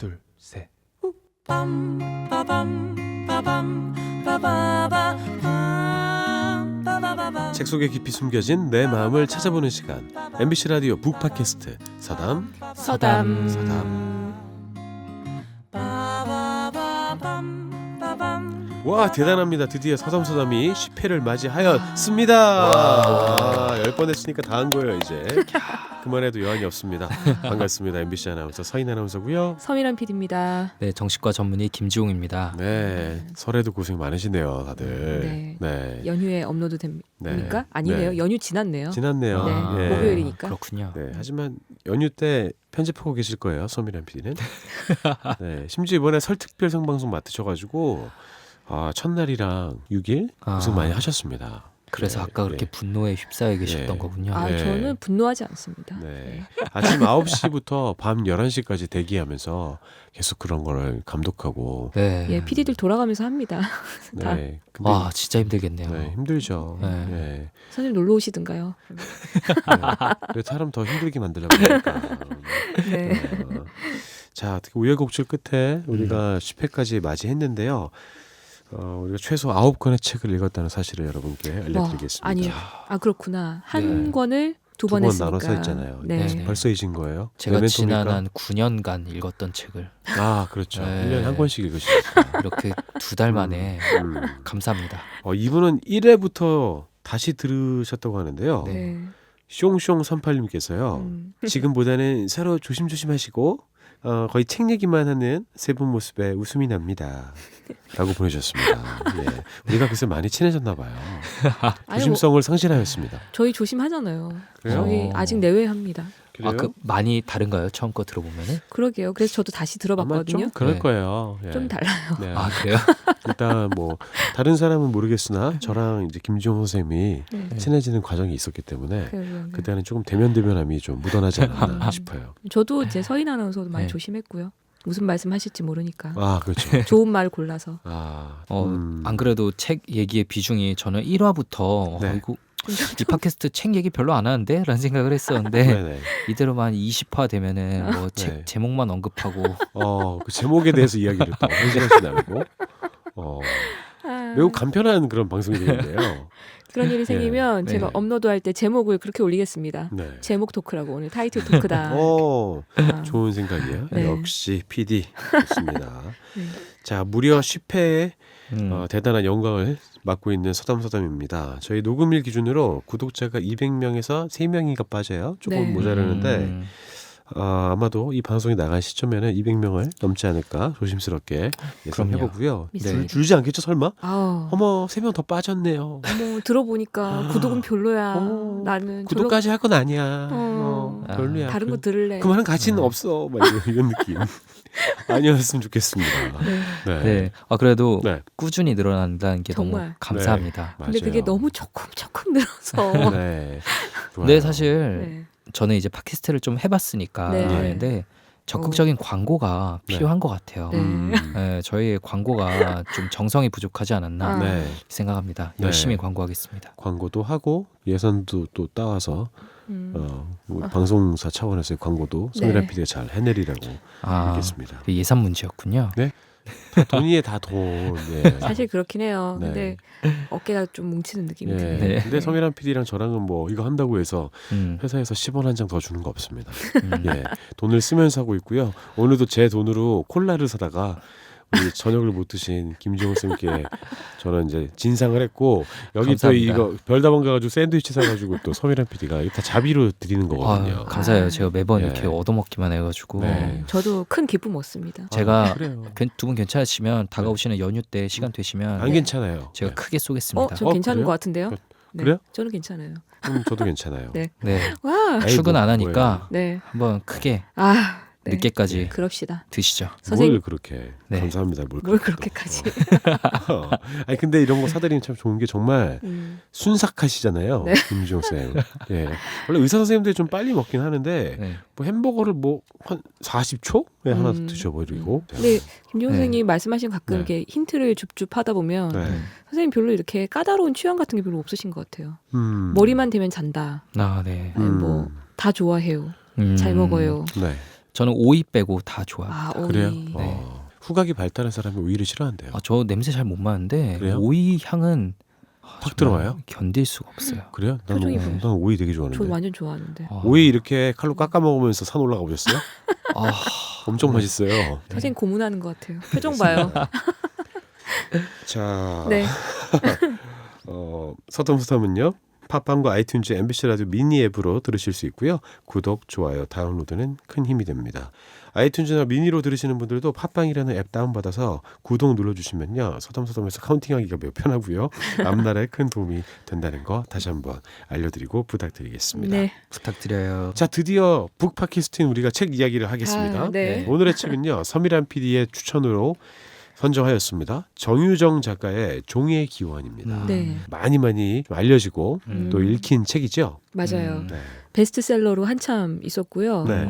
둘, 셋. 책 속에 깊이 숨겨진 내 마음을 찾아보는 시간. MBC 라디오 북 팟캐스트 서담. 와, 대단합니다. 드디어 서담이 10회를 맞이하였습니다. 와, 10번 했으니까 다 한 거예요 이제. 그만해도 여한이 없습니다. 반갑습니다. MBC 아나운서 서인 아나운서고요. 서미란 PD입니다. 네, 정신과 전문의 김지웅입니다. 네, 설에도 고생 많으시네요 다들. 네. 연휴에 업로드 됩니까? 네. 아니네요. 네. 연휴 지났네요. 지났네요. 네, 예. 목요일이니까. 그렇군요. 네, 하지만 연휴 때 편집하고 계실 거예요, 서미란 PD는. 네, 심지어 이번에 설 특별 생방송 맡으셔가지고 첫날이랑 6일 고생 많이 하셨습니다. 그래서 네, 아까 그렇게 네. 분노에 휩싸여 계셨던 네. 거군요. 네. 저는 분노하지 않습니다. 네. 아침 9시부터 밤 11시까지 대기하면서 계속 그런 거를 감독하고. 네. 예, PD들 돌아가면서 합니다. 다. 네. 근데 와, 진짜 힘들겠네요. 네, 힘들죠. 네. 네. 선생님 놀러 오시든가요. 네. 그래서 사람 더 힘들게 만들려고 하니까. 네. 자, 어떻게 우여곡절 끝에 우리가 10회까지 맞이했는데요. 우리가 최소 9권의 책을 읽었다는 사실을 여러분께 알려드리겠습니다. 아니요. 그렇구나. 한 네. 권을 두 번 번 했으니까. 나눠서 했잖아요. 네. 네. 벌써 잊은 거예요? 제가 메멘토입니까? 지난 한 9년간 읽었던 책을 그렇죠. 네. 1년에 한 권씩 읽으시죠. 이렇게 2달 만에 감사합니다. 이분은 1회부터 다시 들으셨다고 하는데요. 네. 네. 숑숑38님께서요. 지금보다는 서로 조심조심하시고 거의 책 얘기만 하는 세 분 모습에 웃음이 납니다. 라고 보내주셨습니다. 예. 우리가 그래서 많이 친해졌나 봐요. 조심성을 상실하였습니다. 저희 조심하잖아요. 그래요? 저희 아직 내외합니다. 그래요? 많이 다른가요? 처음 거 들어보면은? 그러게요. 그래서 저도 다시 아마 들어봤거든요. 좀 그럴 네. 거예요. 예. 좀 달라요. 네. 그래요? 일단 뭐 다른 사람은 모르겠으나 저랑 이제 김지용 선생님이 네. 친해지는 과정이 있었기 때문에 그래요. 그때는 조금 대면함이 좀 묻어나지 않았나 싶어요. 저도 이제 서인 아나운서도 많이 네. 조심했고요. 무슨 말씀하실지 모르니까. 그렇죠. 좋은 말 골라서. 안 그래도 책 얘기의 비중이 저는 1화부터 네. 이거 이 팟캐스트 책 얘기 별로 안 하는데? 라는 생각을 했었는데 네네. 이대로만 20화 되면은 뭐 책 네. 제목만 언급하고 그 제목에 대해서 이야기를 또 한 시간씩 나누고 매우 간편한 그런 방송이 되는데요. 그런 일이 생기면 네. 제가 업로드할 때 제목을 그렇게 올리겠습니다. 네. 제목 토크라고 오늘 타이틀 토크다. 좋은 생각이에요. 네. 역시 PD 좋습니다. 네. 자, 무려 10회의 대단한 영광을 맡고 있는 서담입니다. 저희 녹음일 기준으로 구독자가 200명에서 3명이가 빠져요. 조금 네. 모자라는데 아마도 이 방송이 나갈 시점에는 200명을 넘지 않을까 조심스럽게 예상해보고요. 믿습니다. 줄지 않겠죠 설마? 아우, 어머 3명 더 빠졌네요. 어머 들어보니까 구독은 별로야. 나는 구독까지 할 건 아니야. 별로야. 다른 거 들을래. 그만한 가치는 없어. 막 이런 느낌. 아니었으면 좋겠습니다. 네. 네. 그래도 네. 꾸준히 늘어난다는 게 너무 정말. 감사합니다. 근데 맞아요. 그게 너무 조금 늘어서. 네. 좋아요. 네, 사실 네. 저는 이제 팟캐스트를 좀 해봤으니까 네. 아는데 적극적인 광고가 네. 필요한 것 같아요. 네. 네, 저희의 광고가 좀 정성이 부족하지 않았나 네. 생각합니다. 네. 열심히 광고하겠습니다. 광고도 하고 예산도 또 따와서 방송사 차원에서의 광고도 네. 서미란 PD가 잘 해내리라고 알겠습니다. 예산 문제였군요. 돈이에 다 돈. 예. 사실 그렇긴 해요. 네. 근데 어깨가 좀 뭉치는 느낌이 예. 드네요. 네. 근데 서미란 PD랑 저랑은 뭐 이거 한다고 해서 음. 회사에서 10원 한 장 더 주는 거 없습니다. 예. 돈을 쓰면서 하고 있고요. 오늘도 제 돈으로 콜라를 사다가 우리 저녁을 못 드신 김지용 쌤께 저는 이제 진상을 했고 여기 감사합니다. 또 이거 별다방 가가지고 샌드위치 사가지고 또 서미란 PD가 이거 다 자비로 드리는 거거든요. 감사해요. 제가 매번 예. 이렇게 얻어먹기만 해가지고 네. 저도 큰 기쁨 얻습니다. 제가 그래요. 두 분 괜찮으시면 다가오시는 연휴 때 시간 되시면 안 괜찮아요. 제가 네. 크게 쏘겠습니다. 전 괜찮은 그래요? 것 같은데요. 네, 그래요? 저는 괜찮아요. 저도 괜찮아요. 네. 네. 와, 에이, 출근 뭐, 안 하니까 네. 한번 크게 네. 늦게까지 그럽시다. 드시죠. 뭘 선생님 그렇게 네. 감사합니다. 뭘 그렇게까지? 아니 근데 이런 거 사드리면 참 좋은 게 정말 순삭하시잖아요. 네. 김지용 쌤. 예. 원래 의사 선생님들이 좀 빨리 먹긴 하는데 네. 뭐 햄버거를 뭐 한 40초에 하나 드셔버리고. 근데 김지용 네. 선생님이 말씀하신 가끔 네. 이렇게 힌트를 줍줍 하다 보면 네. 선생님 별로 이렇게 까다로운 취향 같은 게 별로 없으신 것 같아요. 머리만 대면 잔다. 네. 아니 뭐 다 좋아해요. 음. 잘 먹어요. 네. 저는 오이 빼고 다 좋아요. 아, 오이. 그래요? 네. 후각이 발달한 사람이 오이를 싫어한대요. 저 냄새 잘 못 맡는데 그래요? 오이 향은 확 정말 들어와요? 견딜 수가 없어요. 그래요? 난, 표정이 난 보여요. 오이 되게 저 좋아하는데. 완전 좋아하는데. 오이 이렇게 칼로 깎아 먹으면서 산 올라가 보셨어요? 아, 엄청 맛있어요. 선생님 고문하는 것 같아요. 표정 봐요. 자, 네. 서점서점은요. 팟빵과 아이튠즈 MBC 라디오 미니 앱으로 들으실 수 있고요. 구독, 좋아요, 다운로드는 큰 힘이 됩니다. 아이튠즈나 미니로 들으시는 분들도 팟빵이라는 앱 다운받아서 구독 눌러주시면요. 서점서점에서 카운팅하기가 매우 편하고요. 앞날에 큰 도움이 된다는 거 다시 한번 알려드리고 부탁드리겠습니다. 네. 부탁드려요. 자, 드디어 북팟캐스트인 우리가 책 이야기를 하겠습니다. 아, 네. 오늘의 책은요. 서미란 PD의 추천으로 선정하였습니다. 정유정 작가의 종의 기원입니다. 네. 많이 알려지고 음. 또 읽힌 책이죠. 맞아요. 네. 베스트셀러로 한참 있었고요. 네.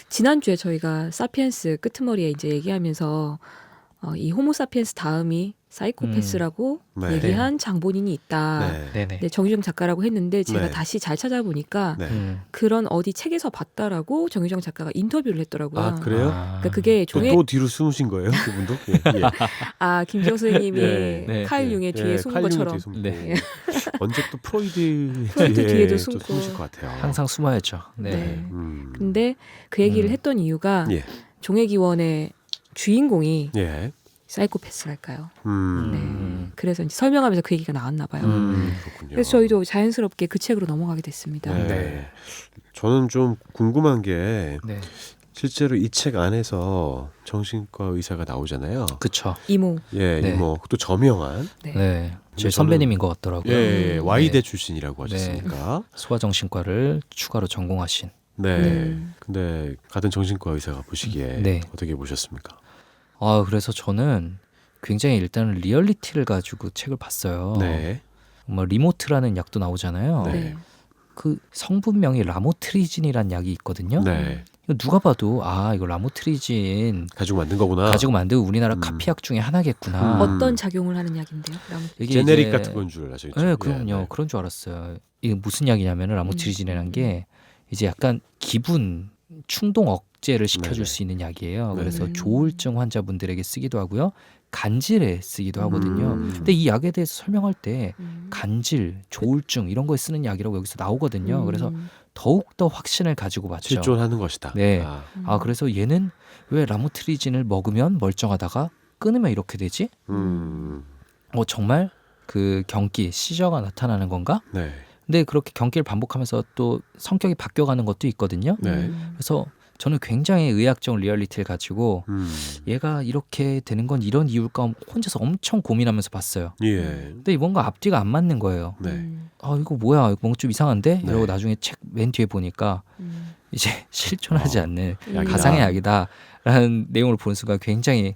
지난주에 저희가 사피엔스 끄트머리에 이제 얘기하면서 이 호모사피엔스 다음이 사이코패스라고 네. 얘기한 장본인이 있다. 네. 네네. 네, 정유정 작가라고 했는데 제가 네. 다시 잘 찾아보니까 네. 그런 어디 책에서 봤다라고 정유정 작가가 인터뷰를 했더라고요. 아, 그래요? 그러니까 그게 또, 종의 또 뒤로 숨으신 거예요, 그분도? 예. 김지영 선생님이 예. 네. 칼 융의 뒤에 숨은 칼 융의 것처럼 뒤에 숨고. 네. 언제 또 프로이드 뒤에도 또 숨고. 숨으실 것 같아요. 항상 숨어야죠. 네. 네. 음. 근데 그 얘기를 했던 이유가 예. 종의 기원의 주인공이 예. 사이코패스랄까요? 음. 네. 그래서 이제 설명하면서 그 얘기가 나왔나 봐요. 그렇군요. 그래서 저희도 자연스럽게 그 책으로 넘어가게 됐습니다. 네. 네. 저는 좀 궁금한 게 네. 실제로 이 책 안에서 정신과 의사가 나오잖아요. 그쵸. 이모. 예, 네. 또 조명한 네. 네. 제 저는- 선배님인 것 같더라고요. 예, 와이대 네. 출신이라고 네. 하셨으니까. 소아정신과를 추가로 전공하신. 네. 근데 같은 정신과 의사가 보시기에 네. 어떻게 보셨습니까? 그래서 저는 굉장히 일단은 리얼리티를 가지고 책을 봤어요. 네. 리모트라는 약도 나오잖아요. 네. 네. 그 성분명이 라모트리진이라는 약이 있거든요. 네. 이거 누가 봐도 이거 라모트리진 가지고 만든 거구나. 가지고 만든 우리나라 음. 카피약 중에 하나겠구나. 어떤 작용을 하는 약인데요? 이게 제네릭 이제- 같은 건 줄 아시겠죠? 네, 예, 그럼요. 네. 그런 줄 알았어요. 이게 무슨 약이냐면은 라모트리진이라는 게 이제 약간 기분 충동 억제를 시켜줄 네네. 수 있는 약이에요. 네네. 그래서 조울증 환자분들에게 쓰기도 하고요. 간질에 쓰기도 하거든요. 음. 근데 이 약에 대해서 설명할 때 음. 간질, 조울증 이런 거에 쓰는 약이라고 여기서 나오거든요. 그래서 더욱 더 확신을 가지고 봤죠. 실존하는 것이다. 네. 아, 그래서 얘는 왜 라모트리진을 먹으면 멀쩡하다가 끊으면 이렇게 되지? 정말 그 경기, 시저가 나타나는 건가? 네. 근데 그렇게 경기를 반복하면서 또 성격이 바뀌어가는 것도 있거든요. 네. 그래서 저는 굉장히 의학적 리얼리티를 가지고 얘가 이렇게 되는 건 이런 이유일까 혼자서 엄청 고민하면서 봤어요. 예. 근데 뭔가 앞뒤가 안 맞는 거예요. 네. 이거 뭐야? 이거 뭔가 좀 이상한데? 네. 이러고 나중에 책 맨 뒤에 보니까 이제 실존하지 않는 약이다. 가상의 약이다라는 내용을 보는 순간 굉장히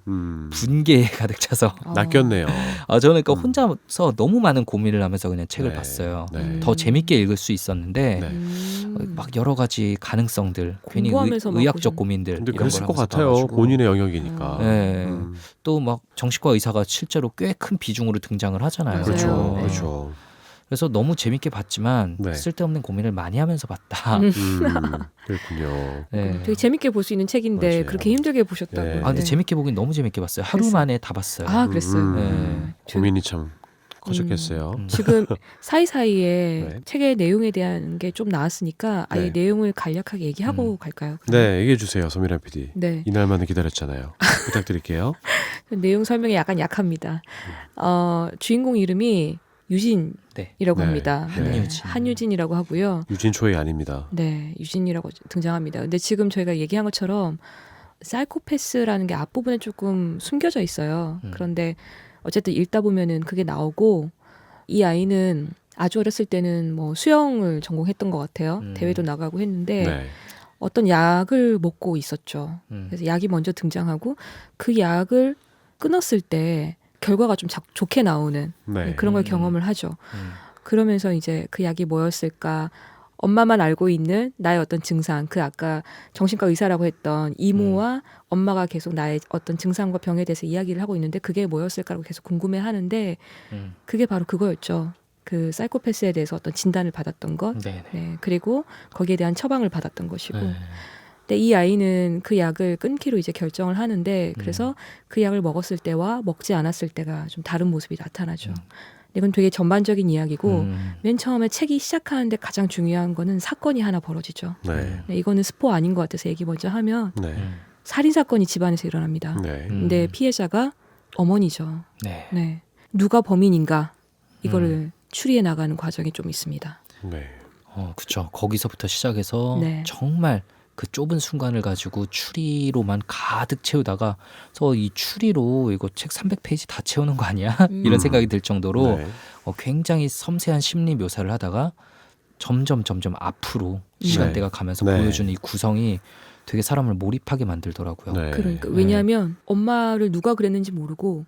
분개에 가득 차서 낚였네요. 저는 그러니까 혼자서 너무 많은 고민을 하면서 그냥 책을 네. 봤어요. 네. 더 재밌게 읽을 수 있었는데 네. 막 여러 가지 가능성들, 괜히 공부하면서 막 의학적 보셨- 고민들 근데 이런 그랬을 걸 것 하면서 같아요. 봐가지고. 본인의 영역이니까. 네. 또 막 정신과 의사가 실제로 꽤 큰 비중으로 등장을 하잖아요. 맞아요. 그렇죠. 네. 그렇죠. 그래서 너무 재밌게 봤지만 네. 쓸데없는 고민을 많이 하면서 봤다. 그렇군요. 네. 되게 재밌게 볼 수 있는 책인데 맞아요. 그렇게 힘들게 보셨다고. 네. 근데 재밌게 보긴 너무 재밌게 봤어요. 하루 그랬어요. 만에 다 봤어요. 그랬어요. 네. 고민이 참 커졌겠어요. 지금 사이사이에 네. 책의 내용에 대한 게 좀 나왔으니까 아예 네. 내용을 간략하게 얘기하고 갈까요? 네, 얘기해 주세요, 서미란 PD. 네. 이날만을 기다렸잖아요. 부탁드릴게요. 내용 설명이 약간 약합니다. 주인공 이름이 유진이라고 네. 네. 합니다. 한유진. 한유진이라고 하고요. 유진 초이 아닙니다. 네, 유진이라고 등장합니다. 근데 지금 저희가 얘기한 것처럼 사이코패스라는 게 앞부분에 조금 숨겨져 있어요. 그런데 어쨌든 읽다 보면은 그게 나오고 이 아이는 아주 어렸을 때는 뭐 수영을 전공했던 것 같아요. 대회도 나가고 했는데 네. 어떤 약을 먹고 있었죠. 그래서 약이 먼저 등장하고 그 약을 끊었을 때 결과가 좀 좋게 나오는 네. 그런 걸 경험을 하죠. 그러면서 이제 그 약이 뭐였을까? 엄마만 알고 있는 나의 어떤 증상, 그 아까 정신과 의사라고 했던 이모와 엄마가 계속 나의 어떤 증상과 병에 대해서 이야기를 하고 있는데 그게 뭐였을까라고 계속 궁금해하는데 그게 바로 그거였죠. 그 사이코패스에 대해서 어떤 진단을 받았던 것, 네네. 네, 그리고 거기에 대한 처방을 받았던 것이고 네. 근데 이 아이는 그 약을 끊기로 이제 결정을 하는데 그래서 그 약을 먹었을 때와 먹지 않았을 때가 좀 다른 모습이 나타나죠. 이건 되게 전반적인 이야기고 맨 처음에 책이 시작하는데 가장 중요한 거는 사건이 하나 벌어지죠. 네. 네, 이거는 스포 아닌 것 같아서 얘기 먼저 하면 네. 살인 사건이 집안에서 일어납니다. 네. 근데 피해자가 어머니죠. 네. 네. 누가 범인인가 이거를 추리해 나가는 과정이 좀 있습니다. 네. 그쵸. 거기서부터 시작해서 네. 정말 그 좁은 순간을 가지고 추리로만 가득 채우다가 그래서 이 추리로 이거 책 300페이지 다 채우는 거 아니야? 이런 생각이 들 정도로 네. 굉장히 섬세한 심리 묘사를 하다가 점점 앞으로 시간대가 가면서 네. 보여주는 이 구성이 되게 사람을 몰입하게 만들더라고요. 네. 그러니까 왜냐하면 엄마를 누가 그랬는지 모르고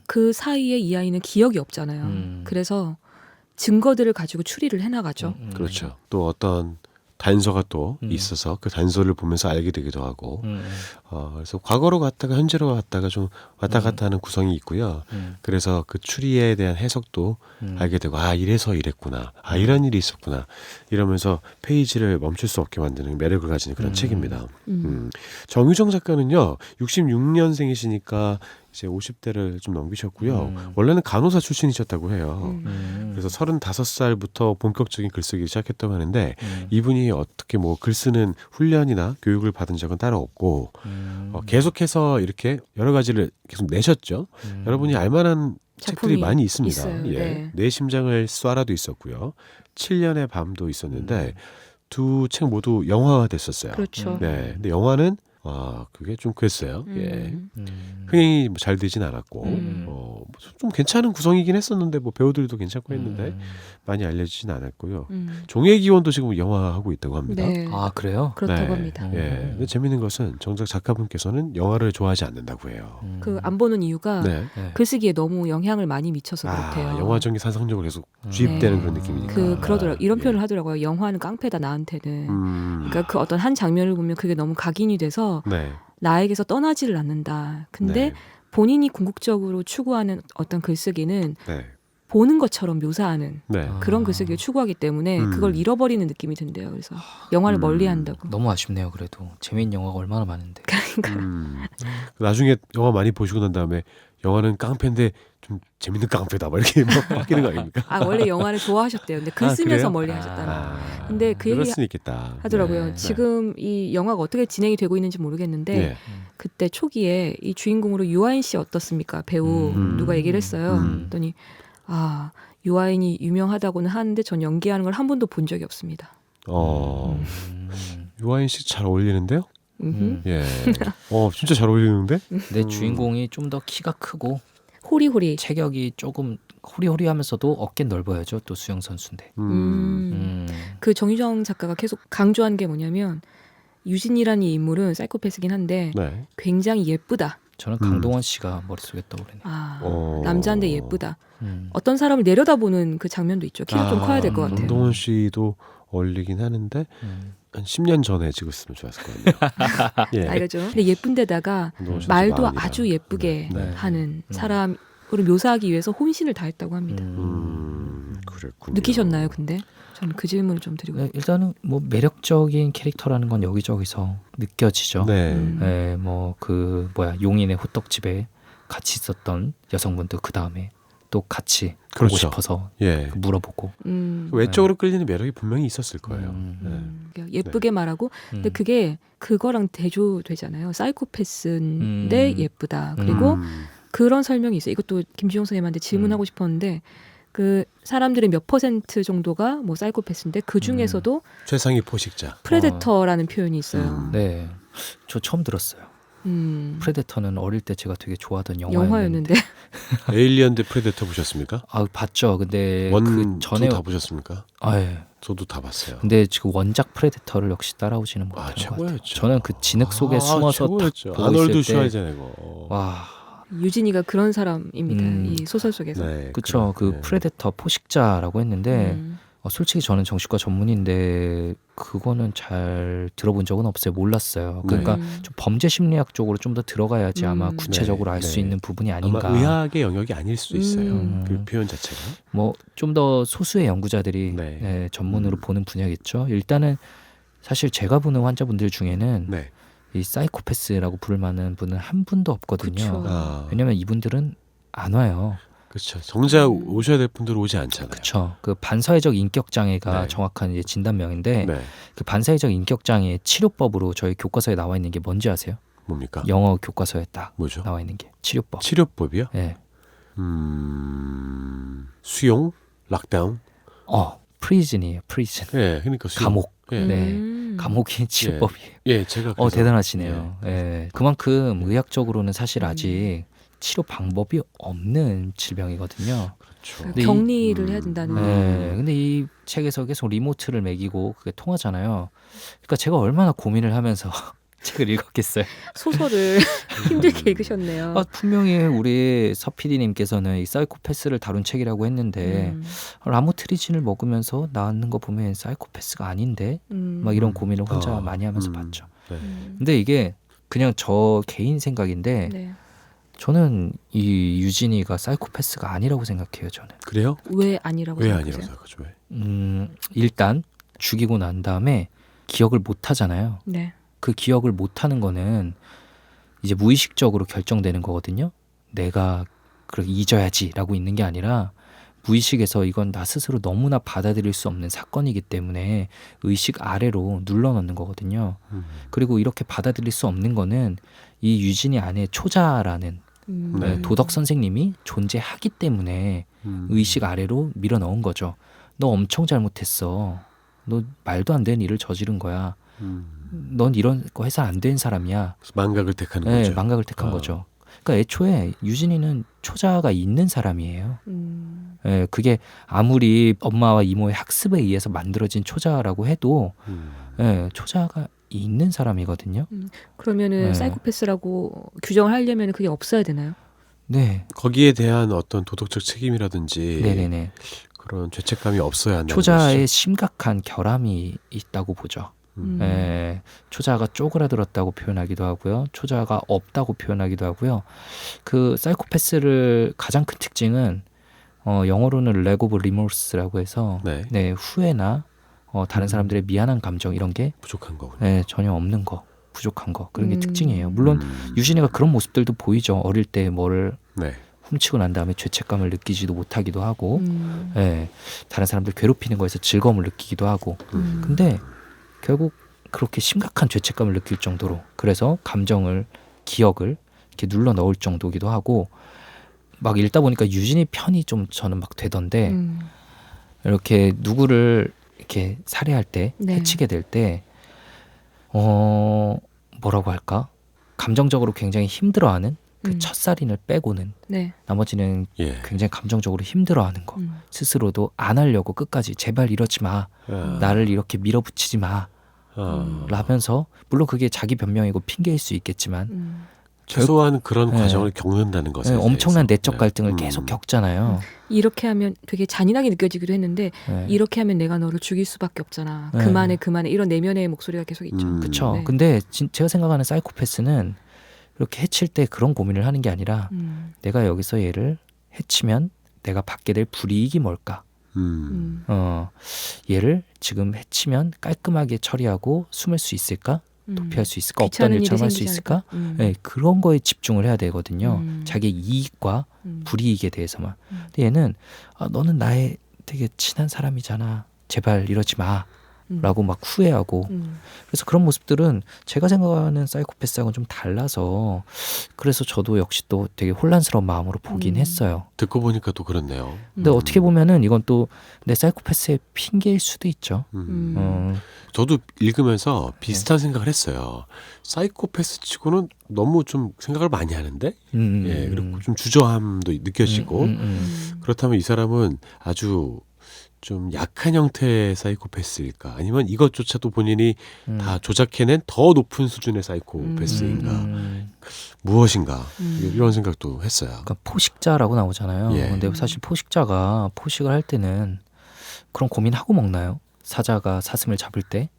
그 사이에 이 아이는 기억이 없잖아요. 그래서 증거들을 가지고 추리를 해나가죠. 그렇죠. 또 어떤 단서가 또 있어서 그 단서를 보면서 알게 되기도 하고 그래서 과거로 갔다가 현재로 갔다가 좀 왔다 갔다 하는 구성이 있고요. 그래서 그 추리에 대한 해석도 알게 되고 이래서 이랬구나. 이런 일이 있었구나. 이러면서 페이지를 멈출 수 없게 만드는 매력을 가지는 그런 책입니다. 정유정 작가는요. 66년생이시니까 이제 50대를 좀 넘기셨고요. 원래는 간호사 출신이셨다고 해요. 그래서 35살부터 본격적인 글쓰기 시작했다고 하는데 이분이 어떻게 뭐 글 쓰는 훈련이나 교육을 받은 적은 따로 없고 계속해서 이렇게 여러 가지를 계속 내셨죠. 여러분이 알만한 책들이 작품이 많이 있습니다. 있어요. 예. 네. 내 심장을 쏴라도 있었고요. 7년의 밤도 있었는데 두 책 모두 영화화 됐었어요. 그렇죠. 네. 근데 영화는 그게 좀 그랬어요. 예. 흥행이 뭐잘 되진 않았고 좀 괜찮은 구성이긴 했었는데 뭐 배우들도 괜찮고 했는데 많이 알려지진 않았고요. 종의 기원도 지금 영화하고 있다고 합니다. 네. 그래요? 그렇다고 네. 합니다. 예. 근데 재밌는 것은 정작 작가분께서는 영화를 좋아하지 않는다고 해요. 그 안 보는 이유가 네. 글쓰기에 너무 영향을 많이 미쳐서 그렇대요. 영화적인 산상력을 계속 주입되는 네. 그런 느낌이니까. 그러더라고요. 이런 예. 표현을 하더라고요. 영화는 깡패다 나한테는. 그러니까 그 어떤 한 장면을 보면 그게 너무 각인이 돼서 네. 나에게서 떠나지를 않는다. 근데 네. 본인이 궁극적으로 추구하는 어떤 글쓰기는 네. 보는 것처럼 묘사하는 네. 그런 글쓰기를 추구하기 때문에 음. 그걸 잃어버리는 느낌이 든대요. 그래서 영화를 멀리한다고. 너무 아쉽네요. 그래도 재미있는 영화가 얼마나 많은데. 나중에 영화 많이 보시고 난 다음에 영화는 깡패인데 좀 재밌는 깡패다 막 이렇게 막 바뀌는 거 아닙니까? 원래 영화를 좋아하셨대요. 근데 글 쓰면서 멀리하셨다는. 근데 그 그럴 얘기 수는 있겠다. 하더라고요. 네. 지금 이 영화가 어떻게 진행이 되고 있는지 모르겠는데 네. 그때 초기에 이 주인공으로 유아인 씨 어떻습니까? 배우 누가 얘기를 했어요. 그랬더니 유아인이 유명하다고는 하는데 전 연기하는 걸 한 번도 본 적이 없습니다. 유아인 씨 잘 어울리는데요? 음흠. 예. 진짜 잘 어울리는데? 내 주인공이 좀 더 키가 크고 호리호리. 체격이 조금 호리호리하면서도 어깨 넓어야죠. 또 수영 선수인데. 그 정유정 작가가 계속 강조한 게 뭐냐면 유진이라는 이 인물은 사이코패스긴 한데 네. 굉장히 예쁘다. 저는 강동원 씨가 머릿속에 떠오르네. 남자인데 예쁘다. 어떤 사람을 내려다보는 그 장면도 있죠. 키가 좀 커야 될 것 같아요. 강동원 씨도 어울리긴 하는데 한 10년 전에 찍었으면 좋았을 것 같네요. 예. 알겠죠. 근데 예쁜데다가 강동원 씨도 말도 마흔이라. 아주 예쁘게 네. 하는 사람으로 묘사하기 위해서 혼신을 다했다고 합니다. 그랬군요. 느끼셨나요? 근데 저는 그 질문을 좀 드리고 네, 일단은 뭐 매력적인 캐릭터라는 건 여기저기서 느껴지죠. 네. 네, 뭐 그 용인의 호떡집에 같이 있었던 여성분도 그 다음에 또 같이 보고 그렇죠. 싶어서 예. 물어보고. 외적으로 끌리는 매력이 분명히 있었을 거예요. 예쁘게 말하고 근데 그게 그거랑 대조되잖아요. 사이코패스인데 예쁘다. 그리고 그런 설명이 있어요. 이것도 김주영 선생님한테 질문하고 싶었는데 그 사람들의 몇 % 정도가 뭐 사이코패스인데 그 중에서도 최상위 포식자. 프레데터라는 표현이 있어요. 네, 저 처음 들었어요. 프레데터는 어릴 때 제가 되게 좋아하던 영화였는데 에일리언 대 프레데터 보셨습니까? 봤죠. 근데 원, 그 전에 다 보셨습니까? 예. 저도 다 봤어요. 근데 지금 원작 프레데터를 역시 따라오지는 못하는 것 같아요. 최고였죠. 저는 그 진흙 속에 숨어서 딱 최고였죠. 보고 아놀드 있을 때 슈왈제네거. 와, 유진이가 그런 사람입니다. 이 소설 속에서. 네, 그쵸. 그 프레데터 포식자라고 했는데 솔직히 저는 정신과 전문인데 그거는 잘 들어본 적은 없어요. 몰랐어요. 그러니까 좀 범죄 심리학 쪽으로 좀 더 들어가야지 아마 구체적으로 알 수 있는 부분이 아닌가. 아마 의학의 영역이 아닐 수도 있어요. 그 표현 자체가. 뭐 좀 더 소수의 연구자들이 네. 네, 전문으로 보는 분야겠죠. 일단은 사실 제가 보는 환자분들 중에는 네. 이 사이코패스라고 부를 만한 분은 한 분도 없거든요. 그쵸. 아, 왜냐면 이분들은 안 와요. 그렇죠. 정작 오셔야 될 분들은 오지 않잖아요. 그렇죠. 그 반사회적 인격 장애가 네. 정확한 이제 진단명인데 네. 그 반사회적 인격 장애 치료법으로 저희 교과서에 나와 있는 게 뭔지 아세요? 뭡니까? 영어 교과서에 딱 뭐죠? 나와 있는 게 치료법. 치료법이요? 네. 수용, 락다운. 프리즌이에요. 프리즌. 예, 그러니까 수용. 감옥. 예, 네. 감옥이 치료법이에요. 예, 제가 그래서- 대단하시네요. 예. 그만큼 예. 의학적으로는 사실 아직 치료 방법이 없는 질병이거든요. 그렇죠. 근데 격리를 해야 된다는. 네, 근데 이 책에서 계속 리모트를 매기고 그게 통하잖아요. 그러니까 제가 얼마나 고민을 하면서 책을 읽었겠어요. 소설을 힘들게 읽으셨네요. 분명히 우리 서 PD님께서는 이 사이코패스를 다룬 책이라고 했는데 라모트리진을 먹으면서 나는 거 보면 사이코패스가 아닌데 막 이런 고민을 혼자 많이 하면서 봤죠. 네. 근데 이게 그냥 저 개인 생각인데 네. 저는 이 유진이가 사이코패스가 아니라고 생각해요. 저는. 그래요? 왜 아니라고 왜 생각하세요? 아니라고 생각하죠? 왜? 일단 죽이고 난 다음에 기억을 못 하잖아요. 네. 그 기억을 못 하는 거는 이제 무의식적으로 결정되는 거거든요. 내가 그렇게 잊어야지라고 있는 게 아니라 무의식에서 이건 나 스스로 너무나 받아들일 수 없는 사건이기 때문에 의식 아래로 눌러넣는 거거든요. 그리고 이렇게 받아들일 수 없는 거는 이 유진이 안에 초자라는 네. 도덕 선생님이 존재하기 때문에 의식 아래로 밀어 넣은 거죠. 너 엄청 잘못했어. 너 말도 안 되는 일을 저지른 거야. 넌 이런 거 해서 안 된 사람이야. 망각을 택하는 네, 거죠. 망각을 택한 거죠. 그러니까 애초에 유진이는 초자가 있는 사람이에요. 예, 그게 아무리 엄마와 이모의 학습에 의해서 만들어진 초자라고 해도 예, 초자가 있는 사람이거든요. 그러면은 네. 사이코패스라고 규정을 하려면 그게 없어야 되나요? 네, 거기에 대한 어떤 도덕적 책임이라든지 네네네. 그런 죄책감이 없어야 한다는 초자에 것이죠. 심각한 결함이 있다고 보죠. 예, 초자가 쪼그라들었다고 표현하기도 하고요. 초자가 없다고 표현하기도 하고요. 그 사이코패스를 가장 큰 특징은 영어로는 lack of remorse라고 해서 네. 후회나 다른 사람들의 미안한 감정 이런 게 부족한 거군요. 전혀 없는 거, 부족한 거 그런 게 특징이에요. 물론 유진이가 그런 모습들도 보이죠. 어릴 때 뭐를 네. 훔치고 난 다음에 죄책감을 느끼지도 못하기도 하고 다른 사람들 괴롭히는 거에서 즐거움을 느끼기도 하고 근데 결국 그렇게 심각한 죄책감을 느낄 정도로 그래서 감정을 기억을 이렇게 눌러 넣을 정도기도 하고 막 읽다 보니까 유진이 편이 좀 저는 막 되던데 이렇게 누구를 이렇게 살해할 때 네. 해치게 될 때 뭐라고 할까 감정적으로 굉장히 힘들어하는 그 첫살인을 빼고는 네. 나머지는 예. 굉장히 감정적으로 힘들어하는 거 스스로도 안 하려고 끝까지 제발 이러지 마 나를 이렇게 밀어붙이지 마 라면서 물론 그게 자기 변명이고 핑계일 수 있겠지만 최소한 그런 네. 과정을 겪는다는 것에 엄청난 대해서. 내적 갈등을 네. 계속 겪잖아요. 이렇게 하면 되게 잔인하게 느껴지기도 했는데 네. 이렇게 하면 내가 너를 죽일 수밖에 없잖아. 네. 그만해 이런 내면의 목소리가 계속 있죠. 그쵸. 네. 근데 제가 생각하는 사이코패스는 이렇게 해칠 때 그런 고민을 하는 게 아니라 내가 여기서 얘를 해치면 내가 받게 될 불이익이 뭘까? 얘를 지금 해치면 깔끔하게 처리하고 숨을 수 있을까? 도피할 수 있을까? 없던 귀찮은 일처럼 일이 할 수 생기지 있을까? 않을까? 네, 그런 거에 집중을 해야 되거든요. 음. 자기 이익과 불이익에 대해서만. 음. 근데 얘는 너는 나의 되게 친한 사람이잖아. 제발 이러지 마. 라고 막 후회하고 그래서 그런 모습들은 제가 생각하는 사이코패스하고는 좀 달라서 그래서 저도 역시 또 되게 혼란스러운 마음으로 보긴 했어요. 듣고 보니까 또 그렇네요. 근데 어떻게 보면은 이건 또 내 사이코패스의 핑계일 수도 있죠. 저도 읽으면서 비슷한 생각을 했어요. 사이코패스 치고는 너무 좀 생각을 많이 하는데 예, 그리고 좀 주저함도 느껴지고 그렇다면 이 사람은 아주 좀 약한 형태의 사이코패스일까? 아니면 이것조차도 본인이 다 조작해낸 더 높은 수준의 사이코패스인가? 무엇인가? 이런 생각도 했어요. 그러니까 포식자라고 나오잖아요. 예. 근데 사실 포식자가 포식을 할 때는 그런 고민하고 먹나요? 사자가 사슴을 잡을 때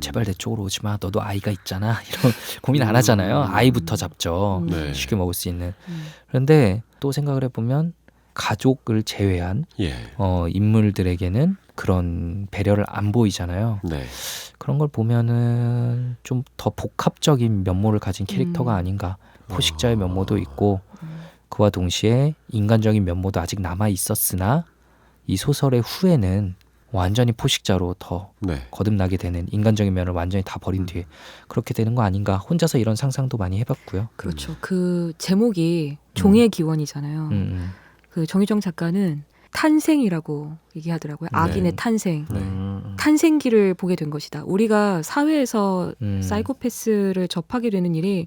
제발 내 쪽으로 오지 마. 너도 아이가 있잖아. 이런 고민 안 하잖아요. 아이부터 잡죠. 네. 쉽게 먹을 수 있는. 그런데 또 생각을 해보면 가족을 제외한 예. 인물들에게는 그런 배려를 안 보이잖아요. 네. 그런 걸 보면은 좀 더 복합적인 면모를 가진 캐릭터가 아닌가. 포식자의 면모도 있고 그와 동시에 인간적인 면모도 아직 남아 있었으나 이 소설의 후에는 완전히 포식자로 더 네. 거듭나게 되는 인간적인 면을 완전히 다 버린 뒤에 그렇게 되는 거 아닌가. 혼자서 이런 상상도 많이 해봤고요. 그렇죠. 그 제목이 종의 기원이잖아요. 그 정유정 작가는 탄생이라고 얘기하더라고요. 네. 악인의 탄생. 네. 탄생기를 보게 된 것이다. 우리가 사회에서 음. 사이코패스를 접하게 되는 일이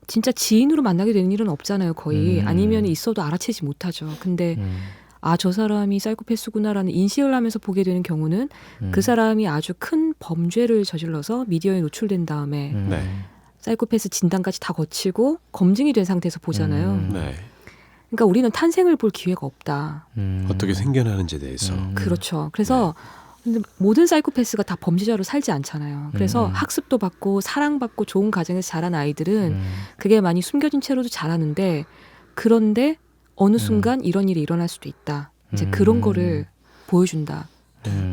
진짜 지인으로 만나게 되는 일은 없잖아요. 거의. 아니면 있어도 알아채지 못하죠. 근데 아, 저 사람이 사이코패스구나라는 인식을 하면서 보게 되는 경우는 그 사람이 아주 큰 범죄를 저질러서 미디어에 노출된 다음에 네. 사이코패스 진단까지 다 거치고 검증이 된 상태에서 보잖아요. 네. 그러니까 우리는 탄생을 볼 기회가 없다. 어떻게 생겨나는지에 대해서. 그렇죠. 그래서 근데 모든 사이코패스가 다 범죄자로 살지 않잖아요. 그래서 학습도 받고 사랑받고 좋은 가정에서 자란 아이들은 그게 많이 숨겨진 채로도 자라는데 그런데 어느 순간 이런 일이 일어날 수도 있다. 이제 그런 거를 보여준다.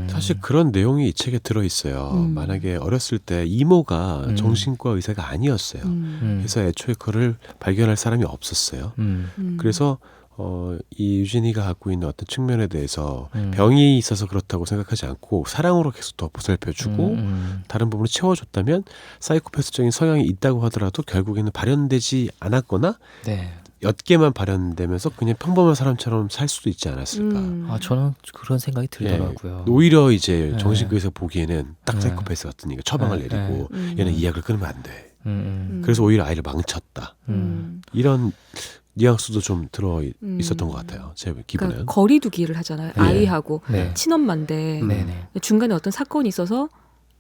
사실 그런 내용이 이 책에 들어있어요. 만약에 어렸을 때 이모가 정신과 의사가 아니었어요. 그래서 애초에 그를 발견할 사람이 없었어요. 그래서 이 유진이가 갖고 있는 어떤 측면에 대해서 병이 있어서 그렇다고 생각하지 않고 사랑으로 계속 더 보살펴주고 다른 부분을 채워줬다면 사이코패스적인 성향이 있다고 하더라도 결국에는 발현되지 않았거나 네. 옅게만 발현되면서 그냥 평범한 사람처럼 살 수도 있지 않았을까. 아, 저는 그런 생각이 들더라고요. 오히려 이제 네. 정신과에서 보기에는 딱 네. 사이코패스 같으니까 처방을 네. 내리고 얘는 이 약을 끊으면 안 돼. 그래서 오히려 아이를 망쳤다. 음. 이런 뉘앙스도 좀 들어 있었던 것 같아요. 제 기분은. 그러니까 거리두기를 하잖아요. 네. 아이하고 네. 친엄마인데 네네. 중간에 어떤 사건이 있어서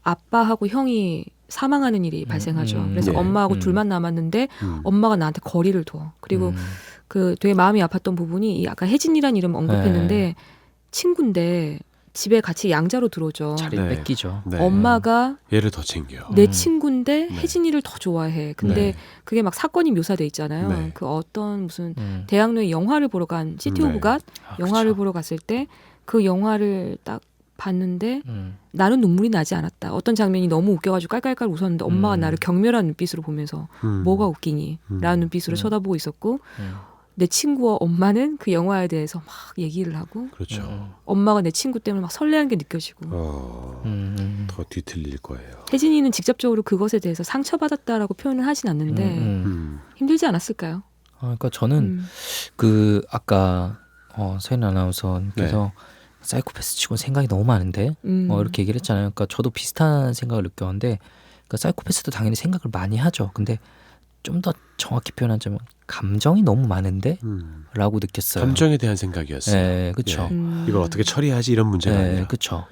아빠하고 형이 사망하는 일이 발생하죠. 그래서 네. 엄마하고 둘만 남았는데 엄마가 나한테 거리를 둬. 그리고 그 되게 마음이 아팠던 부분이 이 아까 혜진이란 이름 언급했는데 친구인데 집에 같이 양자로 들어오죠. 자리를 네. 뺏기죠. 네. 엄마가 얘를 더 챙겨. 내 친구인데 네. 혜진이를 더 좋아해. 근데 네. 그게 막 사건이 묘사돼 있잖아요. 네. 그 어떤 무슨 대학로에 영화를 보러 간 시티 네. 오브 갓 아, 영화를 그쵸. 보러 갔을 때 그 영화를 딱 봤는데 음. 나는 눈물이 나지 않았다. 어떤 장면이 너무 웃겨가지고 깔깔깔 웃었는데 엄마가 나를 경멸한 눈빛으로 보면서 뭐가 웃기니? 라는 눈빛으로 쳐다보고 있었고 내 친구와 엄마는 그 영화에 대해서 막 얘기를 하고 그렇죠. 엄마가 내 친구 때문에 막 설레한 게 느껴지고 더 뒤틀릴 거예요. 혜진이는 직접적으로 그것에 대해서 상처받았다라고 표현을 하진 않는데 힘들지 않았을까요? 그러니까 저는 그 아까 서인 아나운서께서 사이코패스 치고 생각이 너무 많은데 이렇게 얘기를 했잖아요. 그러니까 저도 비슷한 생각을 느꼈는데 그러니까 사이코패스도 당연히 생각을 많이 하죠. 근데 좀 더 정확히 표현하자면 감정이 너무 많은데 라고 느꼈어요. 감정에 대한 생각이었어요. 네, 그렇죠. 이걸 어떻게 처리하지 이런 문제가 아니라. 그렇죠.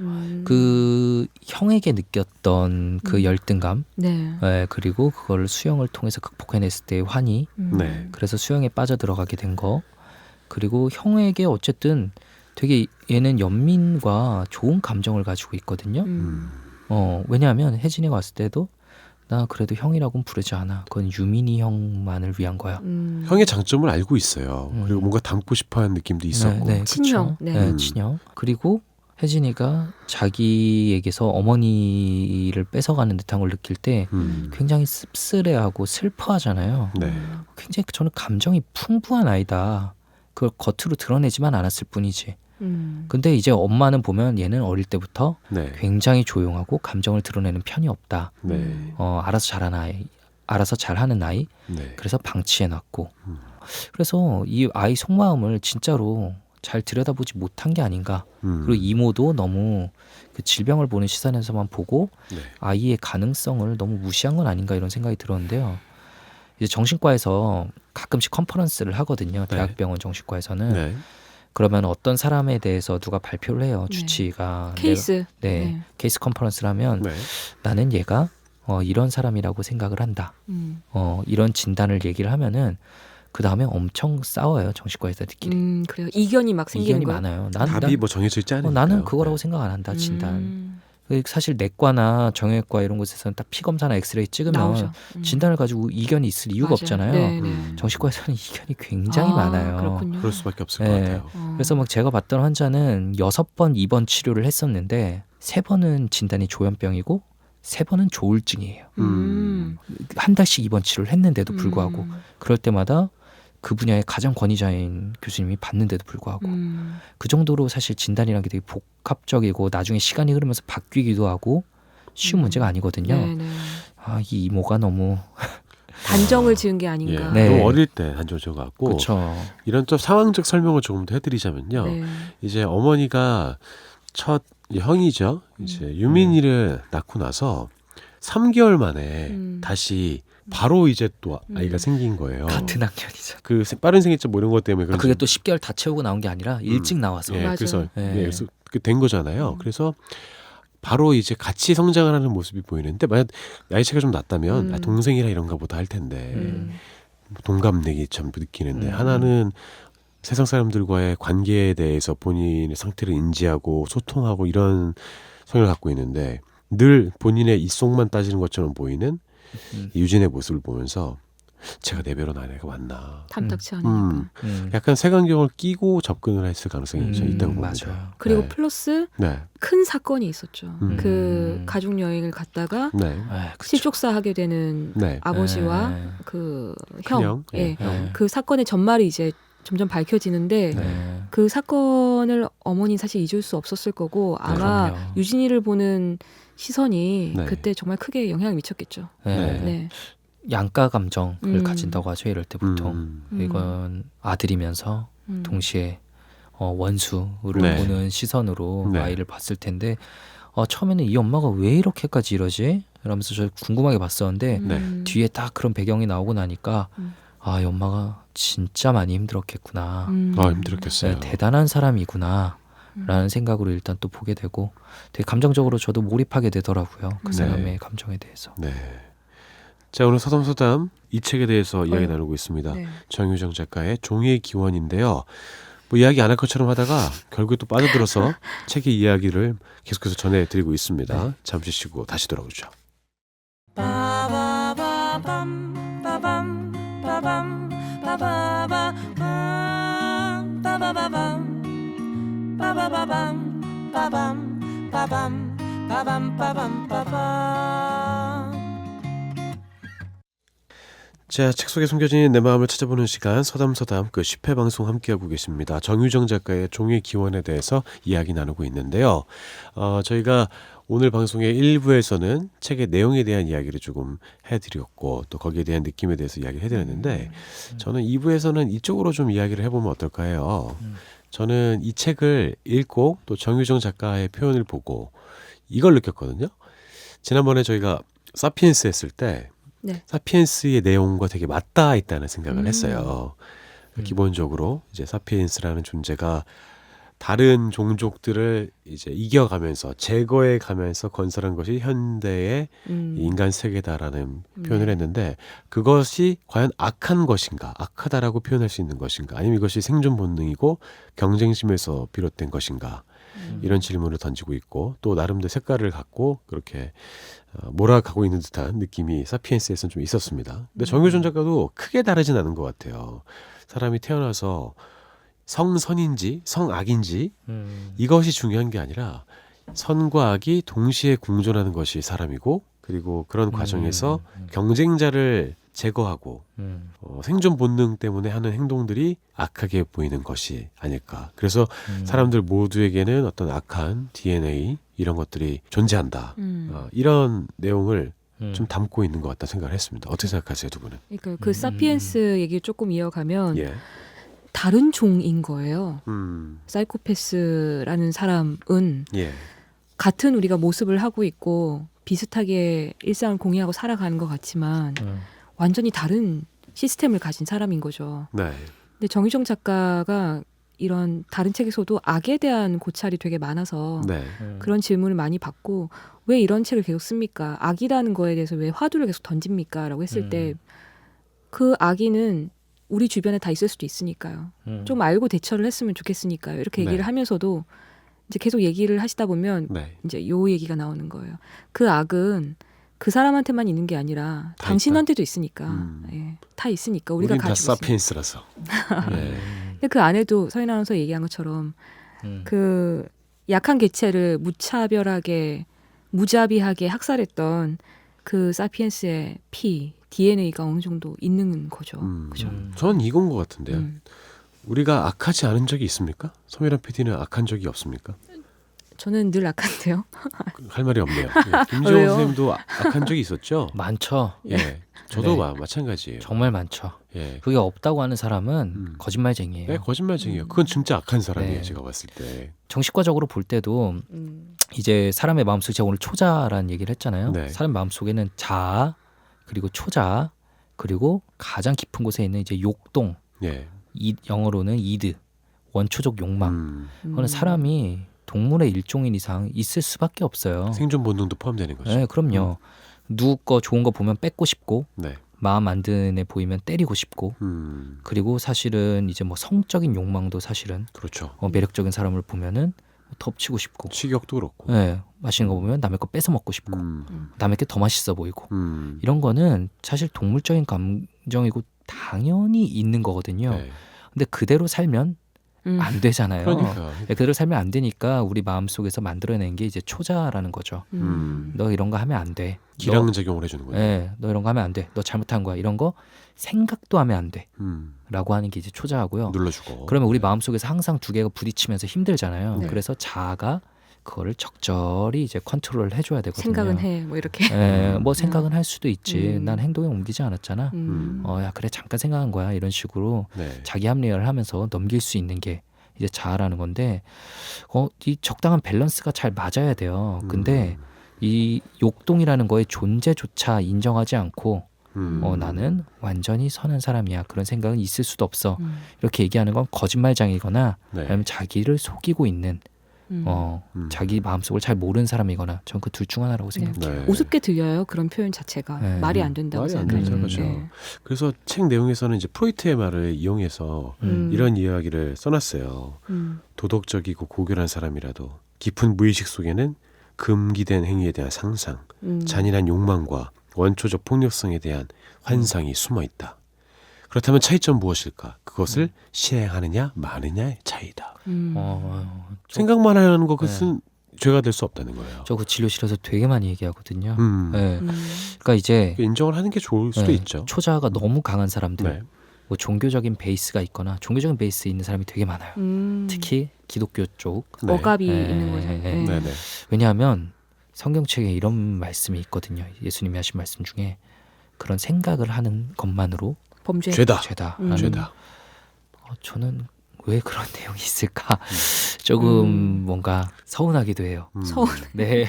그 형에게 느꼈던 그 열등감, 네. 그리고 그걸 수영을 통해서 극복해냈을 때의 환희, 네. 그래서 수영에 빠져 들어가게 된 거, 그리고 형에게 어쨌든 되게 얘는 연민과 좋은 감정을 가지고 있거든요. 왜냐하면 혜진이가 왔을 때도 나 그래도 형이라고는 부르지 않아. 그건 유민이 형만을 위한 거야. 형의 장점을 알고 있어요. 그리고 뭔가 닮고 싶어하는 느낌도 있었고. 네, 친형. 그쵸? 네. 친형. 그리고 혜진이가 자기에게서 어머니를 뺏어가는 듯한 걸 느낄 때 굉장히 씁쓸해하고 슬퍼하잖아요. 네. 굉장히 저는 감정이 풍부한 아이다. 그걸 겉으로 드러내지만 않았을 뿐이지. 근데 이제 엄마는 보면 얘는 어릴 때부터 네. 굉장히 조용하고 감정을 드러내는 편이 없다. 네. 알아서 잘하는 아이, 알아서 잘하는 아이. 네. 그래서 방치해놨고. 그래서 이 아이 속마음을 진짜로 잘 들여다보지 못한 게 아닌가. 그리고 이모도 너무 그 질병을 보는 시선에서만 보고 네. 아이의 가능성을 너무 무시한 건 아닌가 이런 생각이 들었는데요. 이제 정신과에서 가끔씩 컨퍼런스를 하거든요. 대학병원 정신과에서는. 네. 그러면 어떤 사람에 대해서 누가 발표를 해요. 주치의가. 케이스. 케이스 컨퍼런스를 하면 네. 나는 얘가 이런 사람이라고 생각을 한다. 이런 진단을 얘기를 하면은 그 다음에 엄청 싸워요. 정신과의사들끼리. 그래요. 이견이 막 생기는 이견이 거예요. 많아요. 답이 뭐 정해져 있지 않으니까요. 나는 그거라고 생각 안 한다. 진단. 사실 내과나 정형외과 이런 곳에서는 딱 피 검사나 엑스레이 찍으면 나오죠. 진단을 가지고 이견이 있을 이유가 맞아요. 없잖아요. 네, 네. 정신과에서는 이견이 굉장히 많아요. 그렇군요. 그럴 수밖에 없을 네. 것 같아요. 그래서 막 제가 봤던 환자는 6번 입원 치료를 했었는데 3번은 진단이 조현병이고 3번은 조울증이에요. 한 달씩 입원 치료를 했는데도 불구하고 그럴 때마다 그 분야의 가장 권위자인 교수님이 봤는데도 불구하고 그 정도로 사실 진단이라는 게 되게 복합적이고 나중에 시간이 흐르면서 바뀌기도 하고 쉬운 문제가 아니거든요. 네네. 이 이모가 너무 단정을 지은 게 아닌가. 네. 너무 어릴 때 단조져 갖고 그렇죠. 이런 좀 상황적 설명을 조금 더 해드리자면요. 네. 이제 어머니가 첫 형이죠. 이제 유민이를 낳고 나서 3개월 만에 다시 바로 이제 또 아이가 생긴 거예요. 같은 학년이죠. 그 빠른 생일자 뭐 이런 것 때문에 그게 또 10개월 다 채우고 나온 게 아니라 일찍 나와서. 예, 맞아요. 그래서 네. 예, 그래서 된 거잖아요. 그래서 바로 이제 같이 성장을 하는 모습이 보이는데 만약 나이 차가 좀 낮다면 동생이라 이런가 보다 할 텐데 동갑내기 참 느끼는데 하나는 세상 사람들과의 관계에 대해서 본인의 상태를 인지하고 소통하고 이런 성향을 갖고 있는데 늘 본인의 입속만 따지는 것처럼 보이는 유진의 모습을 보면서 제가 내 별은 아내가 맞나. 탐탁치 않으니까. 약간 색안경을 끼고 접근을 했을 가능성이 좀 있다고 봅니다. 맞아요. 그리고 네. 플러스 네. 큰 사건이 있었죠. 그 가족 여행을 갔다가 네. 실족사하게 되는 네. 아버지와 네. 그 형. 형, 예, 네. 그 사건의 전말이 이제 점점 밝혀지는데 네. 그 사건을 어머니 사실 잊을 수 없었을 거고 아마 그럼요. 유진이를 보는 시선이 네. 그때 정말 크게 영향을 미쳤겠죠. 네. 네. 양가 감정을 가진다고 하죠. 이럴 때 보통. 이건 아들이면서 동시에 원수를 네. 보는 시선으로 네. 아이를 봤을 텐데 처음에는 이 엄마가 왜 이렇게까지 이러지? 이러면서 저 궁금하게 봤었는데 네. 뒤에 딱 그런 배경이 나오고 나니까 이 엄마가 진짜 많이 힘들었겠구나. 힘들었겠어요. 네, 대단한 사람이구나. 라는 생각으로 일단 또 보게 되고 되게 감정적으로 저도 몰입하게 되더라고요. 그 네. 사람의 감정에 대해서. 네. 자, 오늘 서담서담 이 책에 대해서 이야기 나누고 있습니다. 네. 정유정 작가의 종이의 기원인데요. 뭐 이야기 안 할 것처럼 하다가 결국에 또 빠져들어서 책의 이야기를 계속해서 전해드리고 있습니다. 네. 잠시 쉬고 다시 돌아오죠. 자, 책 속에 숨겨진 내 마음을 찾아보는 시간 서담서담 그 10회 방송 함께하고 계십니다. 정유정 작가의 종의 기원에 대해서 이야기 나누고 있는데요. 저희가 오늘 방송의 1부에서는 책의 내용에 대한 이야기를 조금 해드렸고 또 거기에 대한 느낌에 대해서 이야기를 해드렸는데 저는 2부에서는 이쪽으로 좀 이야기를 해보면 어떨까 해요. 저는 이 책을 읽고 또 정유정 작가의 표현을 보고 이걸 느꼈거든요. 지난번에 저희가 사피엔스 했을 때 네. 사피엔스의 내용과 되게 맞닿아 있다는 생각을 했어요. 기본적으로 이제 사피엔스라는 존재가 다른 종족들을 이제 이겨가면서 제거해 가면서 건설한 것이 현대의 인간 세계다라는 표현을 했는데 그것이 과연 악한 것인가, 악하다라고 표현할 수 있는 것인가, 아니면 이것이 생존 본능이고 경쟁심에서 비롯된 것인가 이런 질문을 던지고 있고 또 나름대로 색깔을 갖고 그렇게 몰아가고 있는 듯한 느낌이 사피엔스에서는 좀 있었습니다. 근데 정유정 작가도 크게 다르진 않은 것 같아요. 사람이 태어나서 성선인지 성악인지 이것이 중요한 게 아니라 선과 악이 동시에 공존하는 것이 사람이고 그리고 그런 과정에서 경쟁자를 제거하고 생존 본능 때문에 하는 행동들이 악하게 보이는 것이 아닐까. 그래서 사람들 모두에게는 어떤 악한 DNA 이런 것들이 존재한다. 이런 내용을 좀 담고 있는 것 같다 생각을 했습니다. 어떻게 생각하세요, 두 분은? 그러니까 그 사피엔스 얘기를 조금 이어가면 예. 다른 종인 거예요. 음. 사이코패스라는 사람은 예. 같은 우리가 모습을 하고 있고 비슷하게 일상을 공유하고 살아가는 것 같지만 완전히 다른 시스템을 가진 사람인 거죠. 네. 근데 정유정 작가가 이런 다른 책에서도 악에 대한 고찰이 되게 많아서 네. 그런 질문을 많이 받고 왜 이런 책을 계속 씁니까? 악이라는 거에 대해서 왜 화두를 계속 던집니까? 라고 했을 때 그 악의는 우리 주변에 다 있을 수도 있으니까요. 좀 알고 대처를 했으면 좋겠으니까요. 이렇게 네. 얘기를 하면서도 이제 계속 얘기를 하시다 보면 네. 이제 요 얘기가 나오는 거예요. 그 악은 그 사람한테만 있는 게 아니라 다 당신한테도 있으니까 음. 다 있으니까 우리가 우린 다 가지고 있으니까. 사피엔스라서. 예. 근데 그 안에도 서인 아나운서 얘기한 것처럼 그 약한 개체를 무차별하게 무자비하게 학살했던 그 사피엔스의 피 DNA가 어느 정도 있는 거죠. 그죠? 전 이건 것 같은데요. 음. 우리가 악하지 않은 적이 있습니까? 서미란 PD는 악한 적이 없습니까? 저는 늘 악한데요. 할 말이 없네요. 예. 김정은 왜요? 선생님도 악한 적이 있었죠? 많죠. 예. 저도 네. 마찬가지예요. 정말 많죠. 예. 그게 없다고 하는 사람은 거짓말쟁이에요. 네, 거짓말쟁이에요. 그건 진짜 악한 사람이에요. 네. 제가 봤을 때. 정신과적으로 볼 때도 이제 사람의 마음속에 제가 오늘 초자라는 얘기를 했잖아요. 네. 사람 마음속에는 자아 그리고 초자 그리고 가장 깊은 곳에 있는 이제 욕동 예. 영어로는 이드 원초적 욕망. 그거는 사람이 동물의 일종인 이상 있을 수밖에 없어요. 생존 본능도 포함되는 거죠. 네, 그럼요. 누구 거 좋은 거 보면 뺏고 싶고 네. 마음 안 드는 애 보이면 때리고 싶고 음. 그리고 사실은 이제 뭐 성적인 욕망도 사실은 그렇죠. 매력적인 사람을 보면은 덮치고 싶고 식욕도 그렇고. 네, 맛있는 거 보면 남의 거 뺏어 먹고 싶고 남의 게 더 맛있어 보이고 이런 거는 사실 동물적인 감정이고 당연히 있는 거거든요. 네. 근데 그대로 살면 안 되잖아요. 그러니까. 네, 그대로 살면 안 되니까 우리 마음속에서 만들어낸 게 이제 초자라는 거죠. 너 이런 거 하면 안 돼. 기량 작용을 해주는 거예요. 네, 너 이런 거 하면 안 돼. 너 잘못한 거야. 이런 거 생각도 하면 안 돼. 라고 하는 게 이제 초자하고요. 눌러주고. 그러면 우리 마음속에서 항상 두 개가 부딪히면서 힘들잖아요. 네. 그래서 자아가 그거를 적절히 이제 컨트롤을 해줘야 되거든요. 생각은 해. 뭐 이렇게. 뭐 생각은 할 수도 있지. 난 행동에 옮기지 않았잖아. 음. 야 그래 잠깐 생각한 거야. 이런 식으로 네. 자기 합리화를 하면서 넘길 수 있는 게 이제 자아라는 건데 이 적당한 밸런스가 잘 맞아야 돼요. 근데 이 욕동이라는 거의 존재조차 인정하지 않고 나는 완전히 선한 사람이야. 그런 생각은 있을 수도 없어. 이렇게 얘기하는 건 거짓말장이거나 네. 아니면 자기를 속이고 있는 자기 마음속을 잘 모르는 사람이거나 전 그 둘 중 하나라고 생각해요. 네. 우습게 들려요. 그런 표현 자체가 네. 말이 안 된다고 말이 안 생각해요. 되죠, 그렇죠. 네. 그래서 책 내용에서는 이제 프로이트의 말을 이용해서 이런 이야기를 써놨어요. 도덕적이고 고결한 사람이라도 깊은 무의식 속에는 금기된 행위에 대한 상상, 잔인한 욕망과 원초적 폭력성에 대한 환상이 숨어 있다. 그렇다면 차이점 무엇일까? 그것을 실행하느냐 마느냐의 차이다. 생각만 하는 것은 죄가 될 수 없다는 거예요. 저 그 진료실에서 되게 많이 얘기하거든요. 음. 네. 그러니까 이제 인정을 하는 게 좋을 수도 네, 있죠. 초자아가 너무 강한 사람들, 네. 뭐 종교적인 베이스가 있거나 종교적인 베이스 있는 사람이 되게 많아요. 특히 기독교 쪽. 네. 억압이 네. 있는 거죠. 네. 네. 네네. 왜냐하면 성경책에 이런 말씀이 있거든요. 예수님이 하신 말씀 중에 그런 생각을 하는 것만으로 범죄. 죄다. 죄다. 죄다. 저는 왜 그런 내용이 있을까? 조금 뭔가 서운하기도 해요. 서운. 네.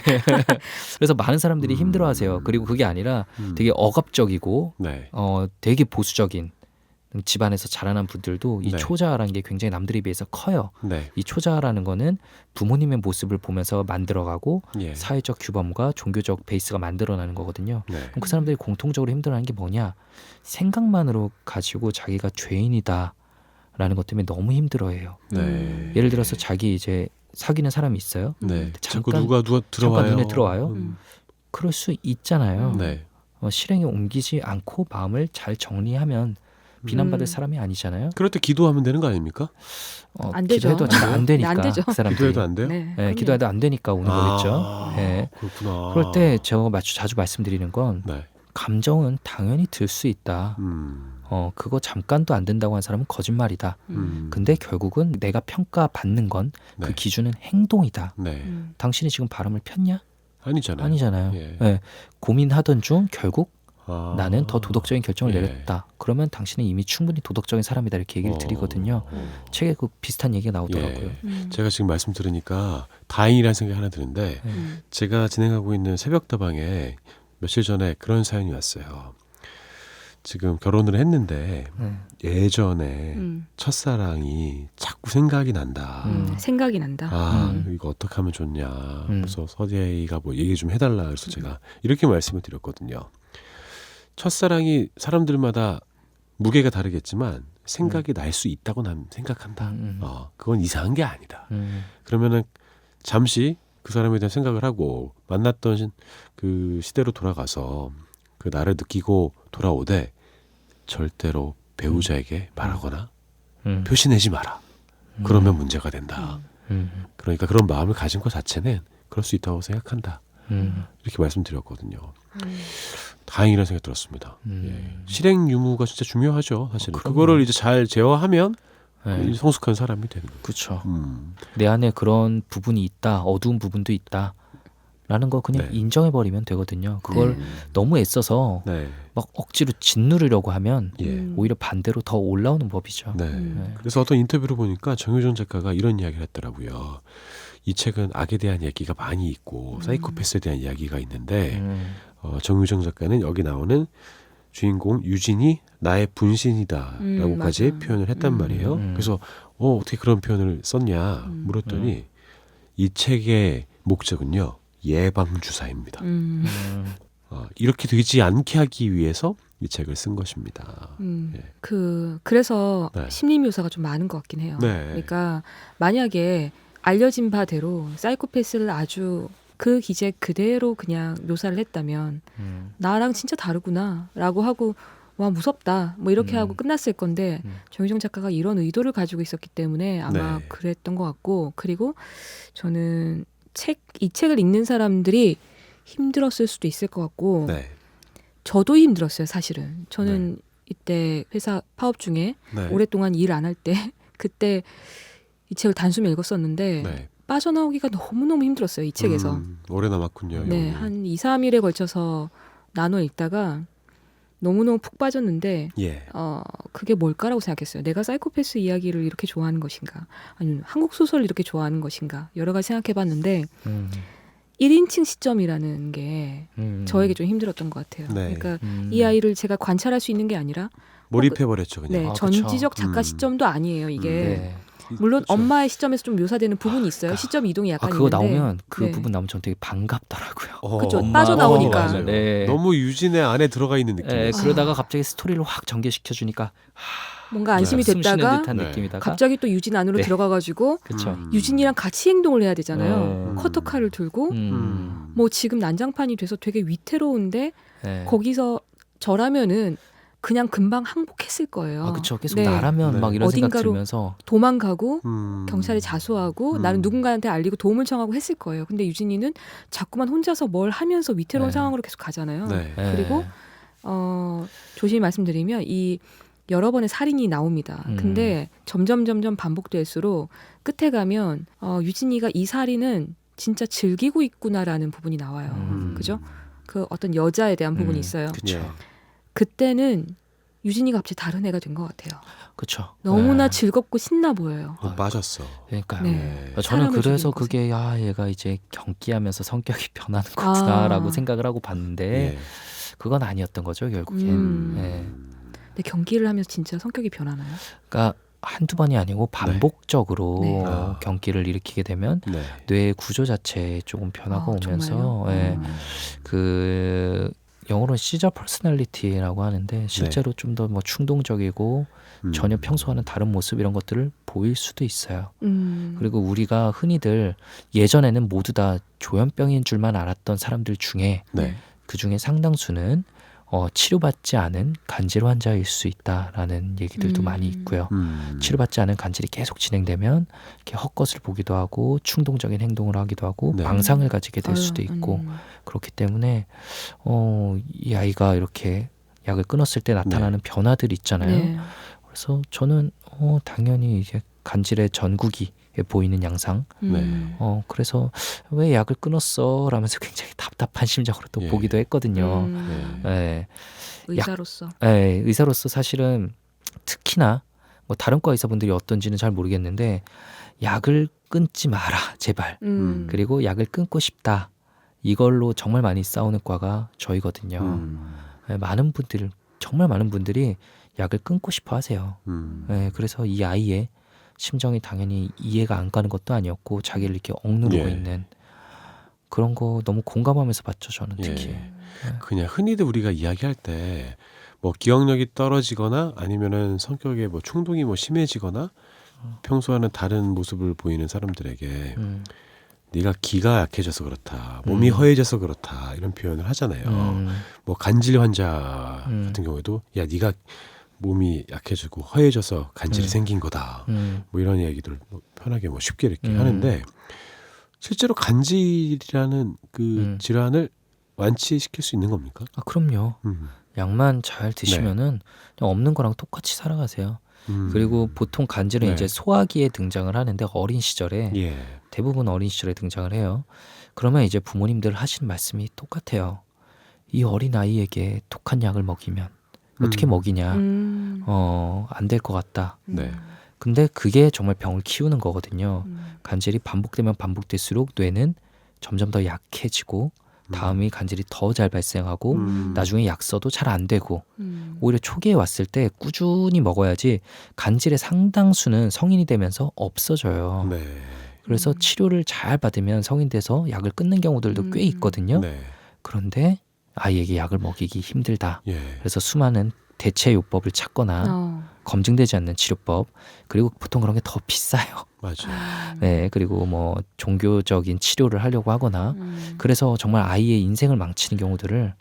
그래서 많은 사람들이 힘들어하세요. 그리고 그게 아니라 되게 억압적이고 네. 되게 보수적인 집안에서 자라난 분들도 이 네. 초자아라는 게 굉장히 남들에 비해서 커요. 네. 이 초자아라는 거는 부모님의 모습을 보면서 만들어가고 예. 사회적 규범과 종교적 베이스가 만들어나는 거거든요. 네. 그럼 그 사람들이 공통적으로 힘들어하는 게 뭐냐? 생각만으로 가지고 자기가 죄인이다라는 것 때문에 너무 힘들어해요. 네. 예를 들어서 자기 이제 사귀는 사람이 있어요. 네. 자꾸 잠깐 누가 들어와요. 잠깐 눈에 들어와요. 그럴 수 있잖아요. 네. 실행에 옮기지 않고 마음을 잘 정리하면 비난받을 사람이 아니잖아요. 그럴 때 기도하면 되는 거 아닙니까? 안 되죠. 기도해도 잘 안 되니까 안 되죠. 그 사람들이. 기도해도 안 돼요? 네. 네, 기도해도 안 되니까 오는 거겠죠. 네. 그렇구나. 그럴 때 제가 자주 말씀드리는 건 네. 감정은 당연히 들 수 있다. 그거 잠깐도 안 된다고 한 사람은 거짓말이다. 근데 결국은 내가 평가받는 건 그 네. 기준은 행동이다. 네. 당신이 지금 바람을 폈냐? 아니잖아요. 아니잖아요. 예. 네. 고민하던 중 결국 나는 더 도덕적인 결정을 예. 내렸다. 그러면 당신은 이미 충분히 도덕적인 사람이다. 이렇게 얘기를 드리거든요. 책에 그 비슷한 얘기가 나오더라고요. 예. 제가 지금 말씀 들으니까 다행이라는 생각이 하나 드는데 제가 진행하고 있는 새벽다방에 며칠 전에 그런 사연이 왔어요. 지금 결혼을 했는데 예전에 첫사랑이 자꾸 생각이 난다. 생각이 난다. 이거 어떻게 하면 좋냐. 그래서 서재희가 뭐 얘기 좀 해달라. 그래서 제가 이렇게 말씀을 드렸거든요. 첫사랑이 사람들마다 무게가 다르겠지만 생각이 날 수 있다고 난 생각한다. 그건 이상한 게 아니다. 그러면은 잠시 그 사람에 대한 생각을 하고 만났던 그 시대로 돌아가서 그 나를 느끼고 돌아오되 절대로 배우자에게 말하거나 표시내지 마라. 그러면 문제가 된다. 그러니까 그런 마음을 가진 것 자체는 그럴 수 있다고 생각한다. 이렇게 말씀드렸거든요. 다행이라는 생각이 들었습니다. 예. 실행 유무가 진짜 중요하죠. 사실은 그럼요. 그거를 이제 잘 제어하면 네. 성숙한 사람이 되는 거죠. 그렇죠. 음. 내 안에 그런 부분이 있다, 어두운 부분도 있다. 라는 거 그냥 네. 인정해버리면 되거든요. 그걸 네. 너무 애써서 네. 막 억지로 짓누르려고 하면 예. 오히려 반대로 더 올라오는 법이죠. 네. 네. 그래서 어떤 인터뷰를 보니까 정유정 작가가 이런 이야기를 했더라고요. 이 책은 악에 대한 얘기가 많이 있고 사이코패스에 대한 이야기가 있는데 정유정 작가는 여기 나오는 주인공 유진이 나의 분신이다라고까지 맞아. 표현을 했단 말이에요. 그래서 어떻게 그런 표현을 썼냐 물었더니 이 책의 목적은요. 예방주사입니다. 이렇게 되지 않게 하기 위해서 이 책을 쓴 것입니다. 예. 그래서 네. 심리 묘사가 좀 많은 것 같긴 해요. 네. 그러니까 만약에 알려진 바대로 사이코패스를 아주 그 기재 그대로 그냥 묘사를 했다면 나랑 진짜 다르구나라고 하고 와 무섭다 뭐 이렇게 하고 끝났을 건데 정유정 작가가 이런 의도를 가지고 있었기 때문에 아마 네. 그랬던 것 같고 그리고 저는 이 책을 읽는 사람들이 힘들었을 수도 있을 것 같고 네. 저도 힘들었어요 사실은. 저는 이때 회사 파업 중에 네. 오랫동안 일 안 할 때 그때 이 책을 단숨에 읽었었는데 네. 빠져나오기가 너무너무 힘들었어요. 이 책에서. 오래 남았군요. 네, 여기. 한 2, 3일에 걸쳐서 나눠 읽다가 너무너무 푹 빠졌는데 예. 그게 뭘까라고 생각했어요. 내가 사이코패스 이야기를 이렇게 좋아하는 것인가 아니면 한국 소설을 이렇게 좋아하는 것인가 여러 가지 생각해봤는데 1인칭 시점이라는 게 저에게 좀 힘들었던 것 같아요. 네. 그러니까 이 아이를 제가 관찰할 수 있는 게 아니라 몰입해버렸죠 그냥. 네, 아, 그쵸. 전지적 작가 시점도 아니에요. 이게 네. 물론 그쵸. 엄마의 시점에서 좀 묘사되는 부분이 있어요. 시점 이동이 약간 그거 있는데 나오면 그 네. 부분 나오면 전 되게 반갑더라고요. 그쵸, 엄마, 빠져나오니까. 맞아요. 네. 너무 유진의 안에 들어가 있는 느낌. 네, 그러다가 갑자기 스토리를 확 전개시켜 주니까 뭔가 안심이 숨 쉬는 됐다가 듯한 네. 느낌이다가 갑자기 또 유진 안으로 네. 들어가가지고 그렇죠. 유진이랑 같이 행동을 해야 되잖아요. 음. 커터칼을 들고 뭐 지금 난장판이 돼서 되게 위태로운데 네. 거기서 저라면은 그냥 금방 항복했을 거예요. 아 그렇죠. 계속 네. 나라면 네. 막 이런 생각 어딘가로 들면서 도망가고 음. 경찰에 자수하고 나는 누군가한테 알리고 도움을 청하고 했을 거예요. 근데 유진이는 자꾸만 혼자서 뭘 하면서 위태로운 네. 상황으로 계속 가잖아요. 네. 네. 그리고 조심히 말씀드리면 이 여러 번의 살인이 나옵니다. 근데 점점 반복될수록 끝에 가면 유진이가 이 살인은 진짜 즐기고 있구나라는 부분이 나와요. 그죠? 그 어떤 여자에 대한 부분이 있어요. 그렇죠. 예. 그때는 유진이가 갑자기 다른 애가 된 것 같아요. 그렇죠. 너무나 네. 즐겁고 신나 보여요. 빠졌어. 그러니까요. 네. 저는 사람을 그래서 죽이는 그게 얘가 이제 경기하면서 성격이 변하는 거구나라고 생각을 하고 봤는데 예. 그건 아니었던 거죠 결국엔. 네. 근데 경기를 하면서 진짜 성격이 변하나요? 그러니까 한두 번이 아니고 반복적으로 네. 경기를 일으키게 되면 네. 뇌의 구조 자체에 조금 변화가 오면서 정말요? 예, 그 영어로는 시저 퍼스널리티라고 하는데 실제로 좀 더 뭐 충동적이고 전혀 평소와는 다른 모습 이런 것들을 보일 수도 있어요. 그리고 우리가 흔히들 예전에는 모두 다 조현병인 줄만 알았던 사람들 중에 네. 그 중에 상당수는 치료받지 않은 간질 환자일 수 있다라는 얘기들도 많이 있고요. 치료받지 않은 간질이 계속 진행되면 이렇게 헛것을 보기도 하고 충동적인 행동을 하기도 하고 네. 망상을 가지게 될 수도 있고 그렇기 때문에 이 아이가 이렇게 약을 끊었을 때 나타나는 변화들이 있잖아요. 네. 그래서 저는 당연히 이제 간질의 전국이 보이는 양상. 네. 그래서 왜 약을 끊었어? 라면서 굉장히 답답한 심정으로 또 예. 보기도 했거든요. 예. 예. 의사로서. 예, 의사로서 사실은 특히나 뭐 다른 과 의사분들이 어떤지는 잘 모르겠는데 약을 끊지 마라 제발. 그리고 약을 끊고 싶다. 이걸로 정말 많이 싸우는 과가 저희거든요. 예, 정말 많은 분들이 약을 끊고 싶어 하세요. 예, 그래서 이 아이의 심정이 당연히 이해가 안 가는 것도 아니었고 자기를 이렇게 억누르고 예. 있는 그런 거 너무 공감하면서 봤죠 저는 특히. 예. 그냥 흔히들 우리가 이야기할 때 뭐 기억력이 떨어지거나 아니면은 성격에 뭐 충동이 뭐 심해지거나 평소와는 다른 모습을 보이는 사람들에게 네가 기가 약해져서 그렇다, 몸이 허해져서 그렇다 이런 표현을 하잖아요. 뭐 간질 환자 같은 경우에도 야 네가 몸이 약해지고 허해져서 간질이 생긴 거다. 뭐 이런 이야기들 뭐 편하게 뭐 쉽게 이렇게 하는데 실제로 간질이라는 그 질환을 완치시킬 수 있는 겁니까? 아, 그럼요. 약만 잘 드시면은 그냥 없는 거랑 똑같이 살아가세요. 그리고 보통 간질은 네. 이제 소아기에 등장을 하는데 어린 시절에 예. 대부분 어린 시절에 등장을 해요. 그러면 이제 부모님들 하시는 말씀이 똑같아요. 이 어린 아이에게 독한 약을 먹이면 어떻게 먹이냐? 안 될 것 같다. 네. 근데 그게 정말 병을 키우는 거거든요. 간질이 반복되면 반복될수록 뇌는 점점 더 약해지고 다음이 간질이 더 잘 발생하고 나중에 약 써도 잘 안 되고 오히려 초기에 왔을 때 꾸준히 먹어야지 간질의 상당수는 성인이 되면서 없어져요. 네. 그래서 치료를 잘 받으면 성인 돼서 약을 끊는 경우들도 꽤 있거든요. 네. 그런데 아이에게 약을 먹이기 힘들다. 예. 그래서 수많은 대체 요법을 찾거나 검증되지 않는 치료법, 그리고 보통 그런 게 더 비싸요. 맞아요. 네, 그리고 뭐 종교적인 치료를 하려고 하거나 그래서 정말 아이의 인생을 망치는 경우들을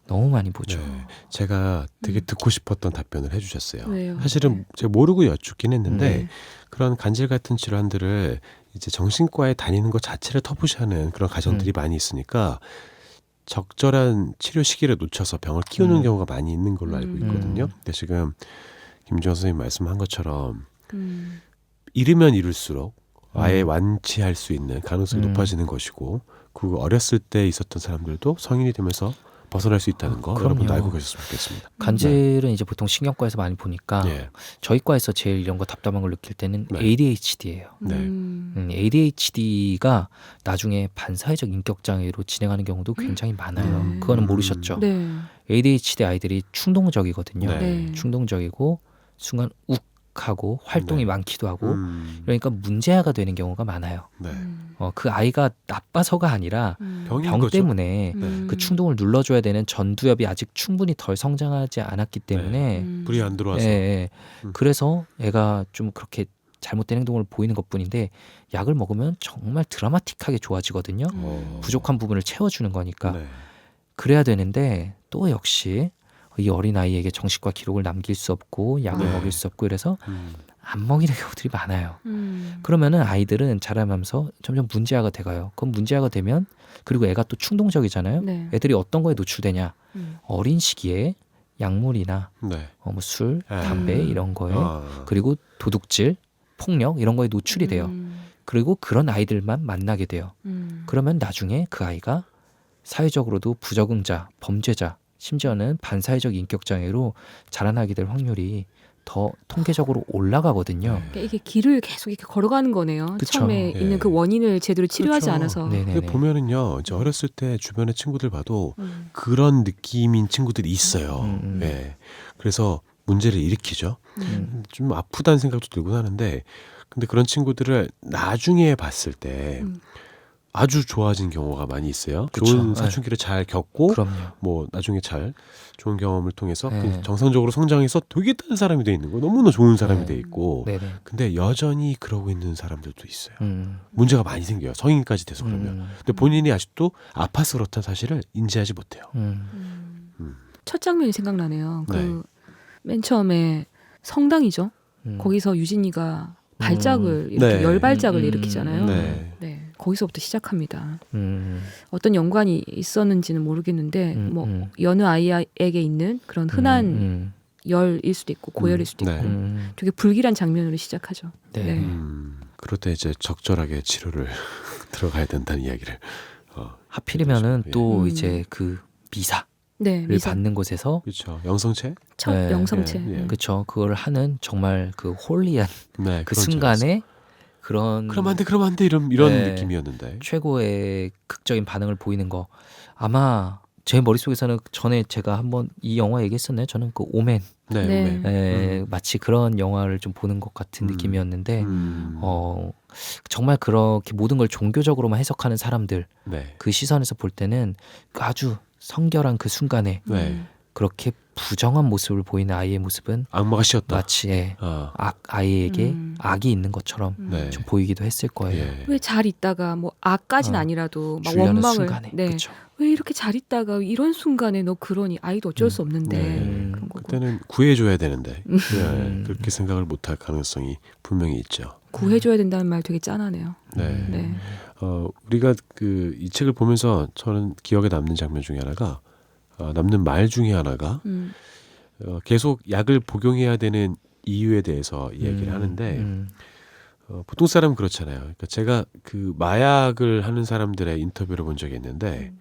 너무 많이 보죠. 네. 제가 되게 듣고 싶었던 답변을 해주셨어요. 왜요? 사실은 제가 모르고 여쭙긴 했는데 네. 그런 간질 같은 질환들을 이제 정신과에 다니는 것 자체를 터부시하는 그런 가정들이 많이 있으니까 적절한 치료 시기를 놓쳐서 병을 키우는 경우가 많이 있는 걸로 알고 있거든요. 근데 지금 김주원 선생님 말씀한 것처럼 이르면 이룰수록 아예 완치할 수 있는 가능성이 높아지는 것이고 그 어렸을 때 있었던 사람들도 성인이 되면서 벗어날 수 있다는 거 그럼요. 여러분도 알고 계셨으면 좋겠습니다. 간질은 이제 보통 신경과에서 많이 보니까 예. 저희 과에서 제일 이런 거 답답한 걸 느낄 때는 네. ADHD예요. 네. ADHD가 나중에 반사회적 인격 장애로 진행하는 경우도 굉장히 많아요. 그거는 모르셨죠? 네. ADHD 아이들이 충동적이거든요. 네. 충동적이고 순간 욱하고 활동이 네. 많기도 하고 그러니까 문제아가 되는 경우가 많아요. 네. 그 아이가 나빠서가 아니라 병인 병 거죠. 때문에 그 충동을 눌러줘야 되는 전두엽이 아직 충분히 덜 성장하지 않았기 때문에 불이 안 들어와서 그래서 애가 좀 그렇게 잘못된 행동을 보이는 것뿐인데 약을 먹으면 정말 드라마틱하게 좋아지거든요. 부족한 부분을 채워주는 거니까. 네. 그래야 되는데 또 역시 이 어린 아이에게 정신과 기록을 남길 수 없고 약을 네. 먹일 수 없고 그래서 안 먹이는 경우들이 많아요. 음. 그러면은 아이들은 자라면서 점점 문제아가 돼가요. 그럼 문제아가 되면 그리고 애가 또 충동적이잖아요. 네. 애들이 어떤 거에 노출되냐? 어린 시기에 약물이나 네. 뭐 술, 담배 이런 거에 아. 그리고 도둑질, 폭력 이런 거에 노출이 돼요. 그리고 그런 아이들만 만나게 돼요. 그러면 나중에 그 아이가 사회적으로도 부적응자, 범죄자, 심지어는 반사회적 인격장애로 자라나게 될 확률이 더 통계적으로 올라가거든요. 그러니까 이게 길을 계속 이렇게 걸어가는 거네요. 그쵸. 처음에 예. 있는 그 원인을 제대로 치료하지 그렇죠. 않아서. 네네네. 근데 보면은요, 이제 어렸을 때 주변의 친구들 봐도 그런 느낌인 친구들이 있어요. 예. 그래서 문제를 일으키죠. 좀 아프다는 생각도 들곤 하는데, 근데 그런 친구들을 나중에 봤을 때 아주 좋아진 경우가 많이 있어요. 그쵸. 좋은 사춘기를 잘 겪고, 그럼요. 뭐 나중에 잘 좋은 경험을 통해서 네. 그 정상적으로 성장해서 되게 다른 사람이 돼 있는 거, 너무나 좋은 사람이 돼 있고. 네네. 근데 여전히 그러고 있는 사람들도 있어요. 문제가 많이 생겨요. 성인까지 돼서 그러면. 근데 본인이 아직도 아파서 그렇다는 사실을 인지하지 못해요. 첫 장면이 생각나네요. 네. 그 맨 처음에 성당이죠. 거기서 유진이가 발작을 이렇게 네. 열발작을 일으키잖아요. 네. 네. 거기서부터 시작합니다. 음. 어떤 연관이 있었는지는 모르겠는데 뭐 여느 아이에게 있는 그런 흔한 열일 수도 있고 고열일 수도 있고 네. 되게 불길한 장면으로 시작하죠. 네. 그럴 때 이제 적절하게 치료를 들어가야 된다는 이야기를. 하필이면은 그렇죠. 또 예. 이제 그 미사를 네, 미사 받는 곳에서 그렇죠. 영성체. 첫 네, 영성체. 예, 예. 그쵸 그걸 하는 정말 그 홀리한 네. 그 그런 줄 순간에 그런 알았어요. 그럼 안 돼, 이런 네. 느낌이었는데. 최고의 극적인 반응을 보이는 거 아마 제 머릿속에서는 전에 제가 한번 이 영화 얘기했었나요? 저는 그 오맨 네. 네. 네. 마치 그런 영화를 좀 보는 것 같은 느낌이었는데 음. 정말 그렇게 모든 걸 종교적으로만 해석하는 사람들 네. 그 시선에서 볼 때는 아주 성결한 그 순간에 네. 그렇게 부정한 모습을 보이는 아이의 모습은 악마가 씌었다. 마치 예, 아, 아이에게 악이 있는 것처럼 네. 좀 보이기도 했을 거예요. 예. 왜 잘 있다가 뭐 악까진 어, 아니라도 막 주려는 원망을 순간에 네. 그렇죠. 왜 이렇게 잘 있다가 이런 순간에 너 그러니 아이도 어쩔 수 없는데 네. 그런 거고 그때는 구해줘야 되는데 음. 그렇게 생각을 못할 가능성이 분명히 있죠. 구해줘야 된다는 말 되게 짠하네요. 네. 네. 우리가 이 책을 보면서 저는 기억에 남는 장면 중에 하나가 남는 말 중에 하나가 계속 약을 복용해야 되는 이유에 대해서 이야기를 하는데 보통 사람은 그렇잖아요. 그러니까 제가 그 마약을 하는 사람들의 인터뷰를 본 적이 있는데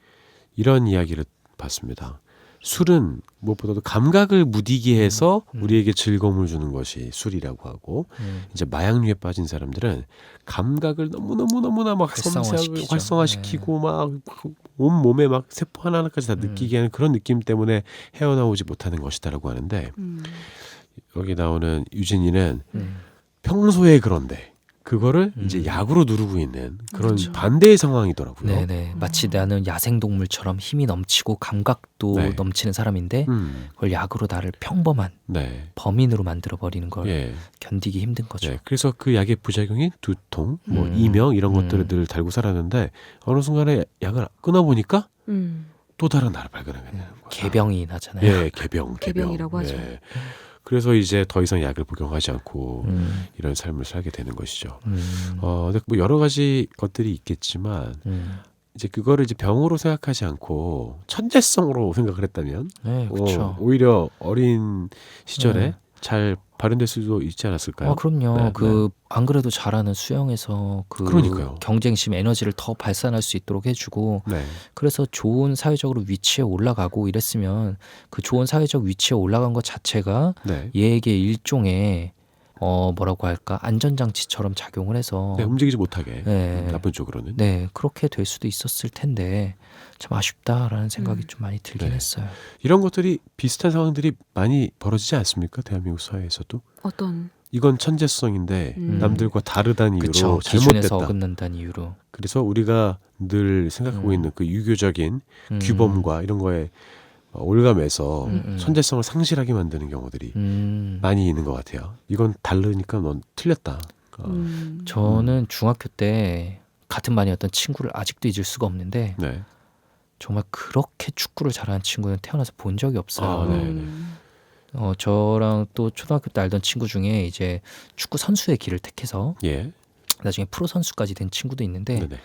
이런 이야기를 봤습니다. 술은 무엇보다도 감각을 무디게 해서 우리에게 즐거움을 주는 것이 술이라고 하고 이제 마약류에 빠진 사람들은 감각을 너무너무너무나 막 섬세하게 활성화시키고 막 온 몸에 막 세포 하나하나까지 다 느끼게 하는 그런 느낌 때문에 헤어나오지 못하는 것이다라고 하는데 여기 나오는 유진이는 평소에 그런데 그거를 이제 약으로 누르고 있는 그런 그렇죠. 반대의 상황이더라고요. 네네. 마치 나는 야생동물처럼 힘이 넘치고 감각도 네. 넘치는 사람인데 그걸 약으로 나를 평범한 네. 범인으로 만들어버리는 걸 예. 견디기 힘든 거죠. 네. 그래서 그 약의 부작용이 두통, 뭐 이명 이런 것들을 늘 달고 살았는데 어느 순간에 약을 끊어보니까 또 다른 나를 발견하게 되는 거예요. 개병이 나잖아요. 예, 개병. 개병이라고 하죠. 예. 그래서 이제 더 이상 약을 복용하지 않고 이런 삶을 살게 되는 것이죠. 근데 뭐 여러 가지 것들이 있겠지만 이제 그거를 이제 병으로 생각하지 않고 천재성으로 생각을 했다면 네, 그렇죠. 오히려 어린 시절에 잘 발현될 수도 있지 않았을까요? 그럼요. 네, 안 그래도 잘하는 수영에서 그러니까요. 경쟁심, 에너지를 더 발산할 수 있도록 해주고 네. 그래서 좋은 사회적으로 위치에 올라가고 이랬으면 그 좋은 사회적 위치에 올라간 것 자체가 네. 얘에게 일종의 뭐라고 할까 안전장치처럼 작용을 해서 네, 움직이지 못하게 네. 나쁜 쪽으로는. 네, 그렇게 될 수도 있었을 텐데 참 아쉽다라는 생각이 좀 많이 들긴 네. 했어요. 이런 것들이 비슷한 상황들이 많이 벌어지지 않습니까? 대한민국 사회에서도. 어떤 이건 천재성인데 남들과 다르다는 이유로 그쵸. 기준에서 잘못됐다. 어긋난다는 이유로. 그래서 우리가 늘 생각하고 있는 그 유교적인 규범과 이런 거에 올감해서 천재성을 상실하게 만드는 경우들이 많이 있는 것 같아요. 이건 다르니까 넌 틀렸다. 저는 중학교 때 같은 반이었던 친구를 아직도 잊을 수가 없는데 네. 정말 그렇게 축구를 잘하는 친구는 태어나서 본 적이 없어요. 네. 저랑 또 초등학교 때 알던 친구 중에 이제 축구 선수의 길을 택해서 예. 나중에 프로 선수까지 된 친구도 있는데 네네.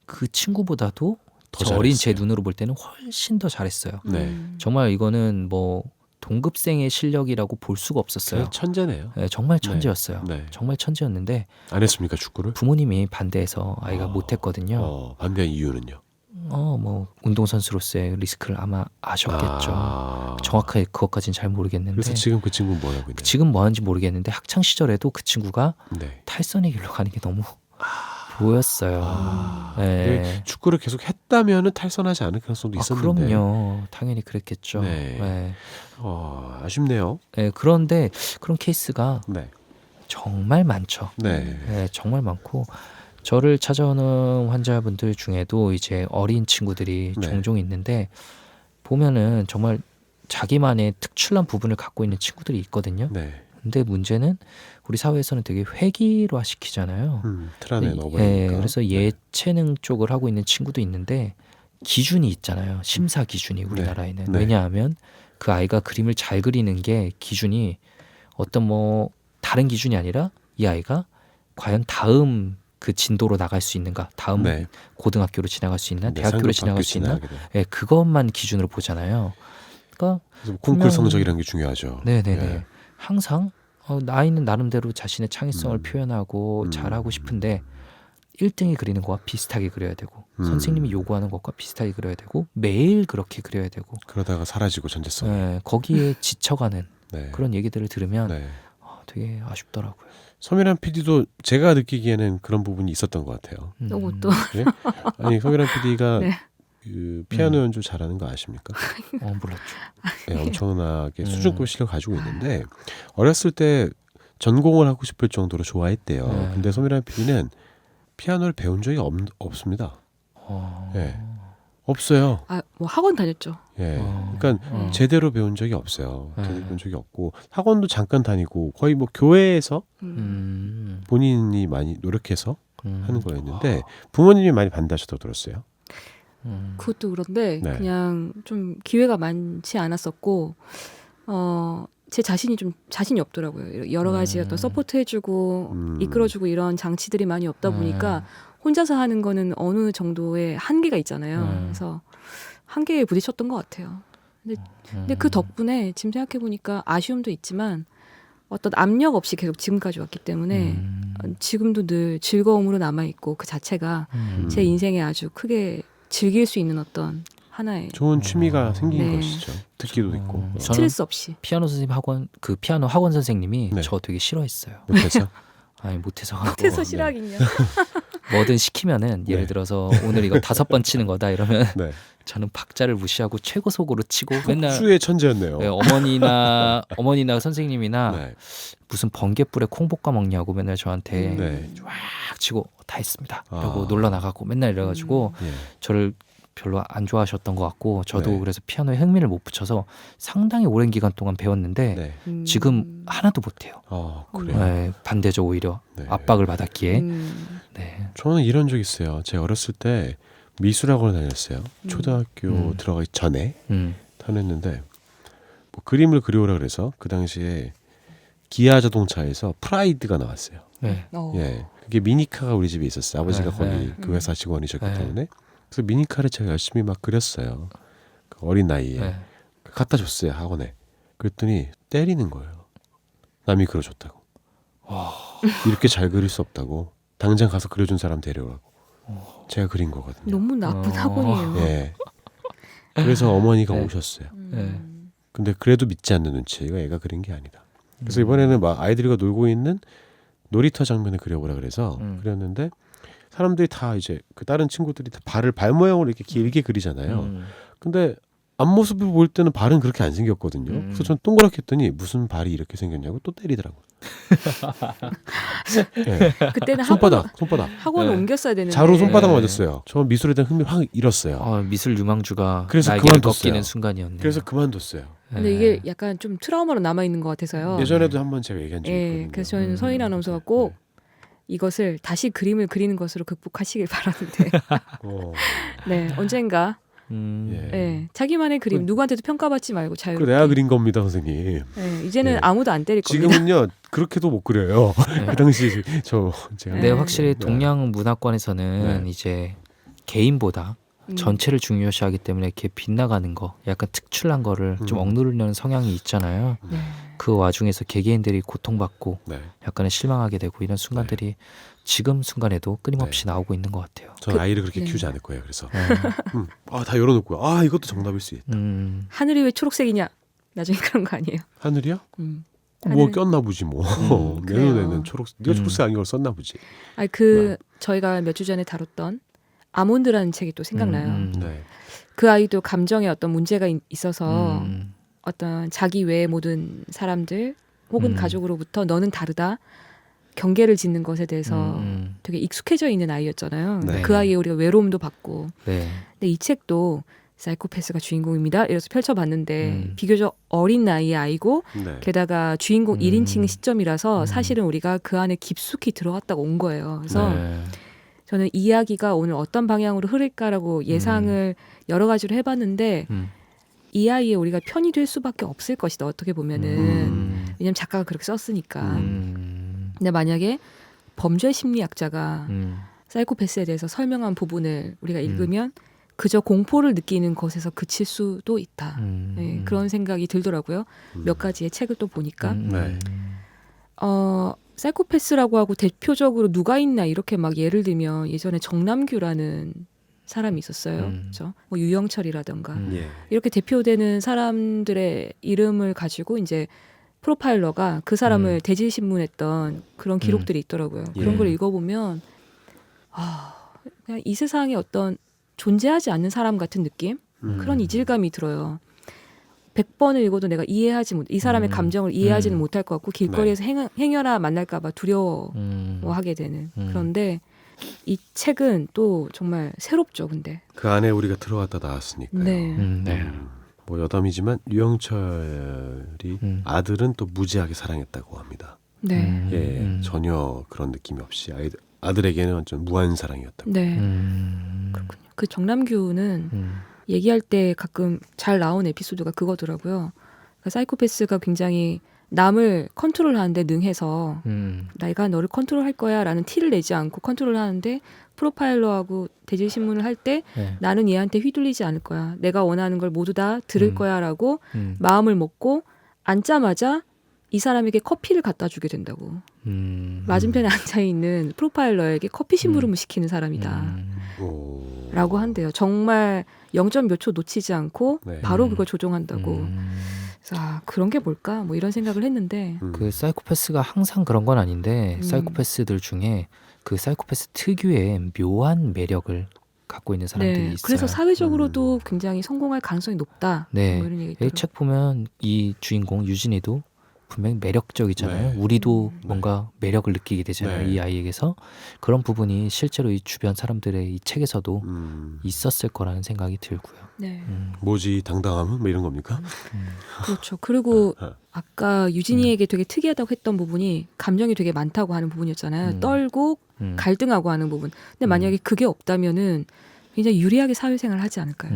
그 친구보다도 더 저 어린 제 잘했어요. 눈으로 볼 때는 훨씬 더 잘했어요. 네. 정말 이거는 뭐 동급생의 실력이라고 볼 수가 없었어요. 그냥 천재네요. 네, 정말 천재였어요. 네. 정말 천재였는데 안 했습니까 축구를? 부모님이 반대해서 아이가 못했거든요. 반대한 이유는요? 뭐 운동선수로서의 리스크를 아마 아셨겠죠. 정확하게 그것까지는 잘 모르겠는데 그래서 지금 그 친구는 뭐 하고 있나요? 지금 뭐 하는지 모르겠는데 학창 시절에도 그 친구가 네. 탈선의 길로 가는 게 너무 보였어요. 네. 축구를 계속 했다면은 탈선하지 않을 가능성도 있었는데. 그럼요. 당연히 그랬겠죠. 네. 네. 아쉽네요. 네, 그런데 그런 케이스가 네. 정말 많죠. 네. 네, 정말 많고 저를 찾아오는 환자분들 중에도 이제 어린 친구들이 네. 종종 있는데 보면은 정말 자기만의 특출난 부분을 갖고 있는 친구들이 있거든요. 네. 근데 문제는 우리 사회에서는 되게 회기화 시키잖아요. 틀 안에 네, 넣어버리니까. 그래서 예체능 쪽을 하고 있는 친구도 있는데 기준이 있잖아요. 심사 기준이 우리나라에는. 네. 왜냐하면 그 아이가 그림을 잘 그리는 게 기준이 어떤 뭐 다른 기준이 아니라 이 아이가 과연 다음 그 진도로 나갈 수 있는가, 다음 네. 고등학교로 지나갈 수 있나, 네, 대학교로 상급 지나갈 학교 수 있나, 지나가게 돼요. 예, 그것만 기준으로 보잖아요. 그러니까 그래서 콩쿨 성적이라는 게 중요하죠. 네네네. 예. 항상 아이는 나름대로 자신의 창의성을 표현하고 잘하고 싶은데 1등이 그리는 것과 비슷하게 그려야 되고 선생님이 요구하는 것과 비슷하게 그려야 되고 매일 그렇게 그려야 되고 그러다가 사라지고 천재성. 네, 거기에 지쳐가는 네. 그런 얘기들을 들으면 네. 되게 아쉽더라고요. 서미란 PD도 제가 느끼기에는 그런 부분이 있었던 것 같아요. 이것도 예? 아니 서미란 PD가 네. 그 피아노 연주 잘하는 거 아십니까? 몰랐죠. 네, 엄청나게 수준급 실력 가지고 있는데 어렸을 때 전공을 하고 싶을 정도로 좋아했대요. 네. 근데 서미란 PD는 피아노를 배운 적이 없습니다. 네. 없어요. 뭐 학원 다녔죠. 예. 그러니까 제대로 배운 적이 없어요. 제대로 배운 적이 없고 학원도 잠깐 다니고 거의 뭐 교회에서 본인이 많이 노력해서 하는 거였는데 부모님이 많이 반대하셨다고 들었어요. 그것도 그런데 네. 그냥 좀 기회가 많지 않았었고 제 자신이 좀 자신이 없더라고요. 여러 가지 어떤 서포트해주고 이끌어주고 이런 장치들이 많이 없다 보니까 혼자서 하는 거는 어느 정도의 한계가 있잖아요. 그래서 한계에 부딪혔던 것 같아요. 근데 그 덕분에 지금 생각해 보니까 아쉬움도 있지만 어떤 압력 없이 계속 지금까지 왔기 때문에 지금도 늘 즐거움으로 남아 있고 그 자체가 제 인생에 아주 크게 즐길 수 있는 어떤 하나의 좋은 취미가 생긴 네. 것이죠. 듣기도 있고. 저는 스트레스 없이. 피아노 선생님 그 피아노 학원 선생님이 네. 저 되게 싫어했어요. 옆에서 아니 못해서 하고 못해서 싫어하긴요. 뭐든 시키면은 예를 네. 들어서 오늘 이거 5번 치는 거다 이러면 네. 저는 박자를 무시하고 최고속으로 치고 맨날 수의 천재였네요. 네, 어머니나 선생님이나 네. 무슨 번개불에 콩 볶아 먹냐고 맨날 저한테 네. 쫙 치고 다 했습니다. 아. 그러고 놀러 나가고 맨날 이래가지고 예. 저를 별로 안 좋아하셨던 것 같고 저도 네. 그래서 피아노에 흥미를 못 붙여서 상당히 오랜 기간 동안 배웠는데 네. 지금 하나도 못해요. 그래요. 네, 반대죠 오히려 네. 압박을 받았기에. 네. 저는 이런 적 있어요. 제가 어렸을 때 미술학원을 다녔어요. 초등학교 들어가기 전에 다녔는데 뭐 그림을 그려오라 그래서 그 당시에 기아 자동차에서 프라이드가 나왔어요. 네. 예, 그게 미니카가 우리 집에 있었어요. 아버지가 네, 거기 네. 그 회사 직원이셨기 네. 때문에 그래서 미니카를 제가 열심히 막 그렸어요. 그 어린 나이에 네. 갖다 줬어요 학원에. 그랬더니 때리는 거예요. 남이 그려줬다고. 이렇게 잘 그릴 수 없다고. 당장 가서 그려준 사람 데려오라고. 제가 그린 거거든요. 너무 나쁜 학원이에요. 예. 그래서 어머니가 네. 오셨어요. 네. 근데 그래도 믿지 않는 눈치가 얘가 그린 게 아니다. 그래서 이번에는 막 아이들과 놀고 있는 놀이터 장면을 그려보라 그래서 그렸는데 사람들이 다 이제 그 다른 친구들이 다 발 모양으로 이렇게 길게 그리잖아요. 근데 앞모습을 볼 때는 발은 그렇게 안 생겼거든요. 그래서 전 동그랗게 했더니 무슨 발이 이렇게 생겼냐고 또 때리더라고요. 네. 그때는 손바닥 학원을 네. 옮겼어야 되는데 자로 손바닥 네. 맞았어요. 저 미술에 대한 흥미 확 잃었어요. 미술 유망주가 그래서 날개를 그만뒀어요. 꺾이는 순간이었네요. 그래서 그만뒀어요. 근데 이게 약간 좀 트라우마로 남아 있는 것 같아서요. 예전에도 한번 제가 얘기한 적이 있거든요. 예, 그래서 저는 서인 아나운서가 꼭 이것을 다시 그림을 그리는 것으로 극복하시길 바라는데, 네, 언젠가, 예. 예, 자기만의 그림 누구한테도 평가받지 말고 그 자유롭게. 내가 그린 겁니다, 선생님. 예, 이제는 네. 아무도 안 때릴 겁니다. 지금은요 그렇게도 못 그려요. 그 당시 제가 네, 확실히 네. 동양 문화권에서는 네. 이제 개인보다 전체를 중요시하기 때문에 이렇게 빗나가는 거, 약간 특출난 거를 좀 억누르려는 성향이 있잖아요. 네. 그 와중에서 개개인들이 고통받고 네. 약간의 실망하게 되고 이런 순간들이 지금 순간에도 끊임없이 나오고 있는 것 같아요. 저는 아이를 그렇게 네. 키우지 않을 거예요. 그래서 다 열어놓고요. 이것도 정답일 수 있다. 하늘이 왜 초록색이냐? 나중에 그런 거 아니에요? 하늘이야? 음. 뭐 하늘은- 꼈나 보지 뭐. 내 그래요. 눈에는 네가 초록색 아닌 걸 썼나 보지. 아니 네. 저희가 몇 주 전에 다뤘던 아몬드라는 책이 또 생각나요. 네. 그 아이도 감정에 어떤 문제가 있어서 음. 어떤 자기 외의 모든 사람들 혹은 가족으로부터 너는 다르다 경계를 짓는 것에 대해서 되게 익숙해져 있는 아이였잖아요. 네. 그 아이의 우리가 외로움도 받고. 네. 근데 이 책도 사이코패스가 주인공입니다. 이래서 펼쳐봤는데 비교적 어린 나이의 아이고 네. 게다가 주인공 1인칭 시점이라서 사실은 우리가 그 안에 깊숙이 들어갔다가 온 거예요. 그래서 네. 저는 이야기가 오늘 어떤 방향으로 흐를까라고 예상을 여러 가지로 해봤는데 이 아이에 우리가 편이 될 수밖에 없을 것이다. 어떻게 보면은 왜냐면 작가가 그렇게 썼으니까. 근데 만약에 범죄 심리학자가 사이코패스에 대해서 설명한 부분을 우리가 읽으면 그저 공포를 느끼는 것에서 그칠 수도 있다. 네, 그런 생각이 들더라고요. 몇 가지의 책을 또 보니까. 네. 사이코패스라고 하고 대표적으로 누가 있나 이렇게 막 예를 들면 예전에 정남규라는 사람이 있었어요. 그렇죠? 뭐 유영철이라던가 예. 이렇게 대표되는 사람들의 이름을 가지고 이제 프로파일러가 그 사람을 대질신문했던 그런 기록들이 있더라고요. 그런 걸 읽어보면 그냥 이 세상에 어떤 존재하지 않는 사람 같은 느낌? 그런 이질감이 들어요. 100번을 읽어도 내가 이해하지 못, 이 사람의 감정을 이해하지는 못할 것 같고 길거리에서 행여나 만날까봐 두려워하게 되는. 그런데 이 책은 또 정말 새롭죠. 근데 그 안에 우리가 들어갔다 나왔으니까요. 네. 네. 뭐 여담이지만 유영철이 아들은 또 무지하게 사랑했다고 합니다. 네. 예, 전혀 그런 느낌이 없이 아들에게는 완전 무한 사랑이었다고. 네. 그렇군요. 그 정남규는 얘기할 때 가끔 잘 나온 에피소드가 그거더라고요. 그러니까 사이코패스가 굉장히 남을 컨트롤하는데 능해서 내가 너를 컨트롤할 거야 라는 티를 내지 않고 컨트롤하는데 프로파일러하고 대질신문을 할 때 네. 나는 얘한테 휘둘리지 않을 거야. 내가 원하는 걸 모두 다 들을 거야 라고 마음을 먹고 앉자마자 이 사람에게 커피를 갖다 주게 된다고. 맞은편에 앉아있는 프로파일러에게 커피 심부름을 시키는 사람이다. 오. 라고 한대요. 정말 0점 몇 초 놓치지 않고 네. 바로 그걸 조종한다고. 그래서 그런 게 뭘까? 뭐 이런 생각을 했는데 그 사이코패스가 항상 그런 건 아닌데 사이코패스들 중에 그 사이코패스 특유의 묘한 매력을 갖고 있는 사람들이 네, 있어요. 그래서 사회적으로도 굉장히 성공할 가능성이 높다. 네. 뭐 이런 얘기 이 있더라고요. 책 보면 이 주인공 유진이도 분명히 매력적이잖아요. 네. 우리도 뭔가 매력을 느끼게 되잖아요. 네. 이 아이에게서 그런 부분이 실제로 이 주변 사람들의 이 책에서도 있었을 거라는 생각이 들고요. 네, 뭐지 당당함은 뭐 이런 겁니까? 그렇죠. 그리고 아까 유진이에게 되게 특이하다고 했던 부분이 감정이 되게 많다고 하는 부분이었잖아요. 떨고 갈등하고 하는 부분. 근데 만약에 그게 없다면은 굉장히 유리하게 사회생활을 하지 않을까요?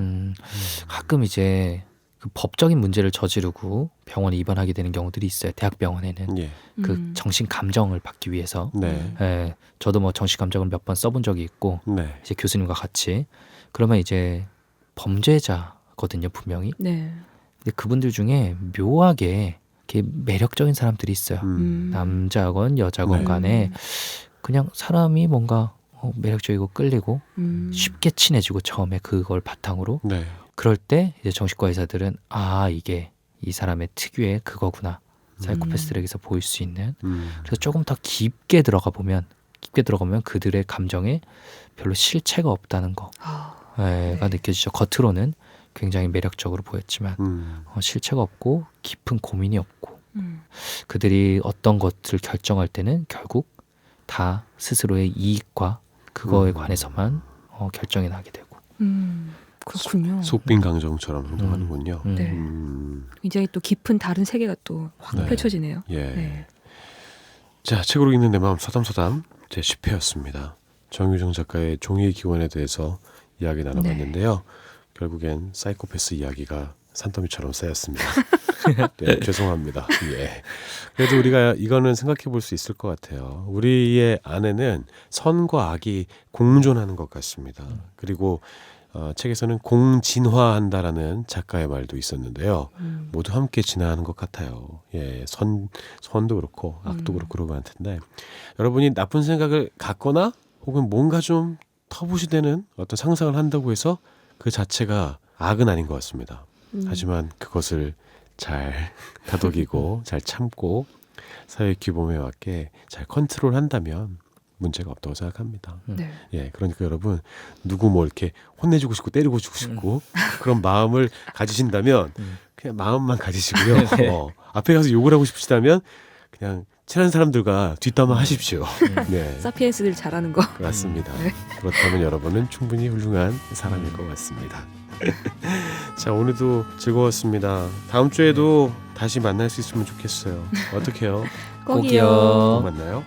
가끔 이제 그 법적인 문제를 저지르고 병원에 입원하게 되는 경우들이 있어요. 대학병원에는 예. 그 정신 감정을 받기 위해서. 네. 예, 저도 뭐 정신 감정을 몇 번 써본 적이 있고 네. 이제 교수님과 같이 그러면 이제 범죄자거든요 분명히. 네. 근데 그분들 중에 묘하게 이렇게 매력적인 사람들이 있어요. 남자건 여자건 네. 간에 그냥 사람이 뭔가 매력적이고 끌리고 쉽게 친해지고 처음에 그걸 바탕으로 네. 그럴 때 이제 정신과 의사들은 이게 이 사람의 특유의 그거구나. 사이코패스들에게서 보일 수 있는. 그래서 조금 더 깊게 들어가 보면 그들의 감정에 별로 실체가 없다는 거가 네. 느껴지죠. 겉으로는 굉장히 매력적으로 보였지만 실체가 없고 깊은 고민이 없고 그들이 어떤 것을 결정할 때는 결국 다 스스로의 이익과 그거에 관해서만 결정이 나게 되고. 그렇군요. 속빈 강정처럼 행동하는군요. 네. 굉장히 또 깊은 다른 세계가 또 확 네. 펼쳐지네요. 예. 네. 자, 책으로 읽는 내 마음 서담서담 제 10회였습니다. 정유정 작가의 종이의 기원에 대해서 이야기 나눠봤는데요. 결국엔 사이코패스 이야기가 산더미처럼 쌓였습니다. 네, 죄송합니다. 예. 그래도 우리가 이거는 생각해 볼 수 있을 것 같아요. 우리의 안에는 선과 악이 공존하는 것 같습니다. 그리고 책에서는 공진화한다라는 작가의 말도 있었는데요. 모두 함께 진화하는 것 같아요. 예, 선도 그렇고 악도 그렇고 그러고 할 텐데 여러분이 나쁜 생각을 갖거나 혹은 뭔가 좀 터부시되는 어떤 상상을 한다고 해서 그 자체가 악은 아닌 것 같습니다. 하지만 그것을 잘 다독이고 잘 참고 사회 규범에 맞게 잘 컨트롤한다면 문제가 없다고 생각합니다. 네. 예, 그러니까 여러분 누구 뭐 이렇게 혼내주고 싶고 때리고 싶고 그런 마음을 가지신다면 그냥 마음만 가지시고요. 앞에 가서 욕을 하고 싶으시다면 그냥 친한 사람들과 뒷담화 하십시오. 네, 사피엔스들 잘하는 거. 맞습니다. 그렇다면 여러분은 충분히 훌륭한 사람일 것 같습니다. 자, 오늘도 즐거웠습니다. 다음 주에도 다시 만날 수 있으면 좋겠어요. 어떡해요? 꼭이요. 또 만나요?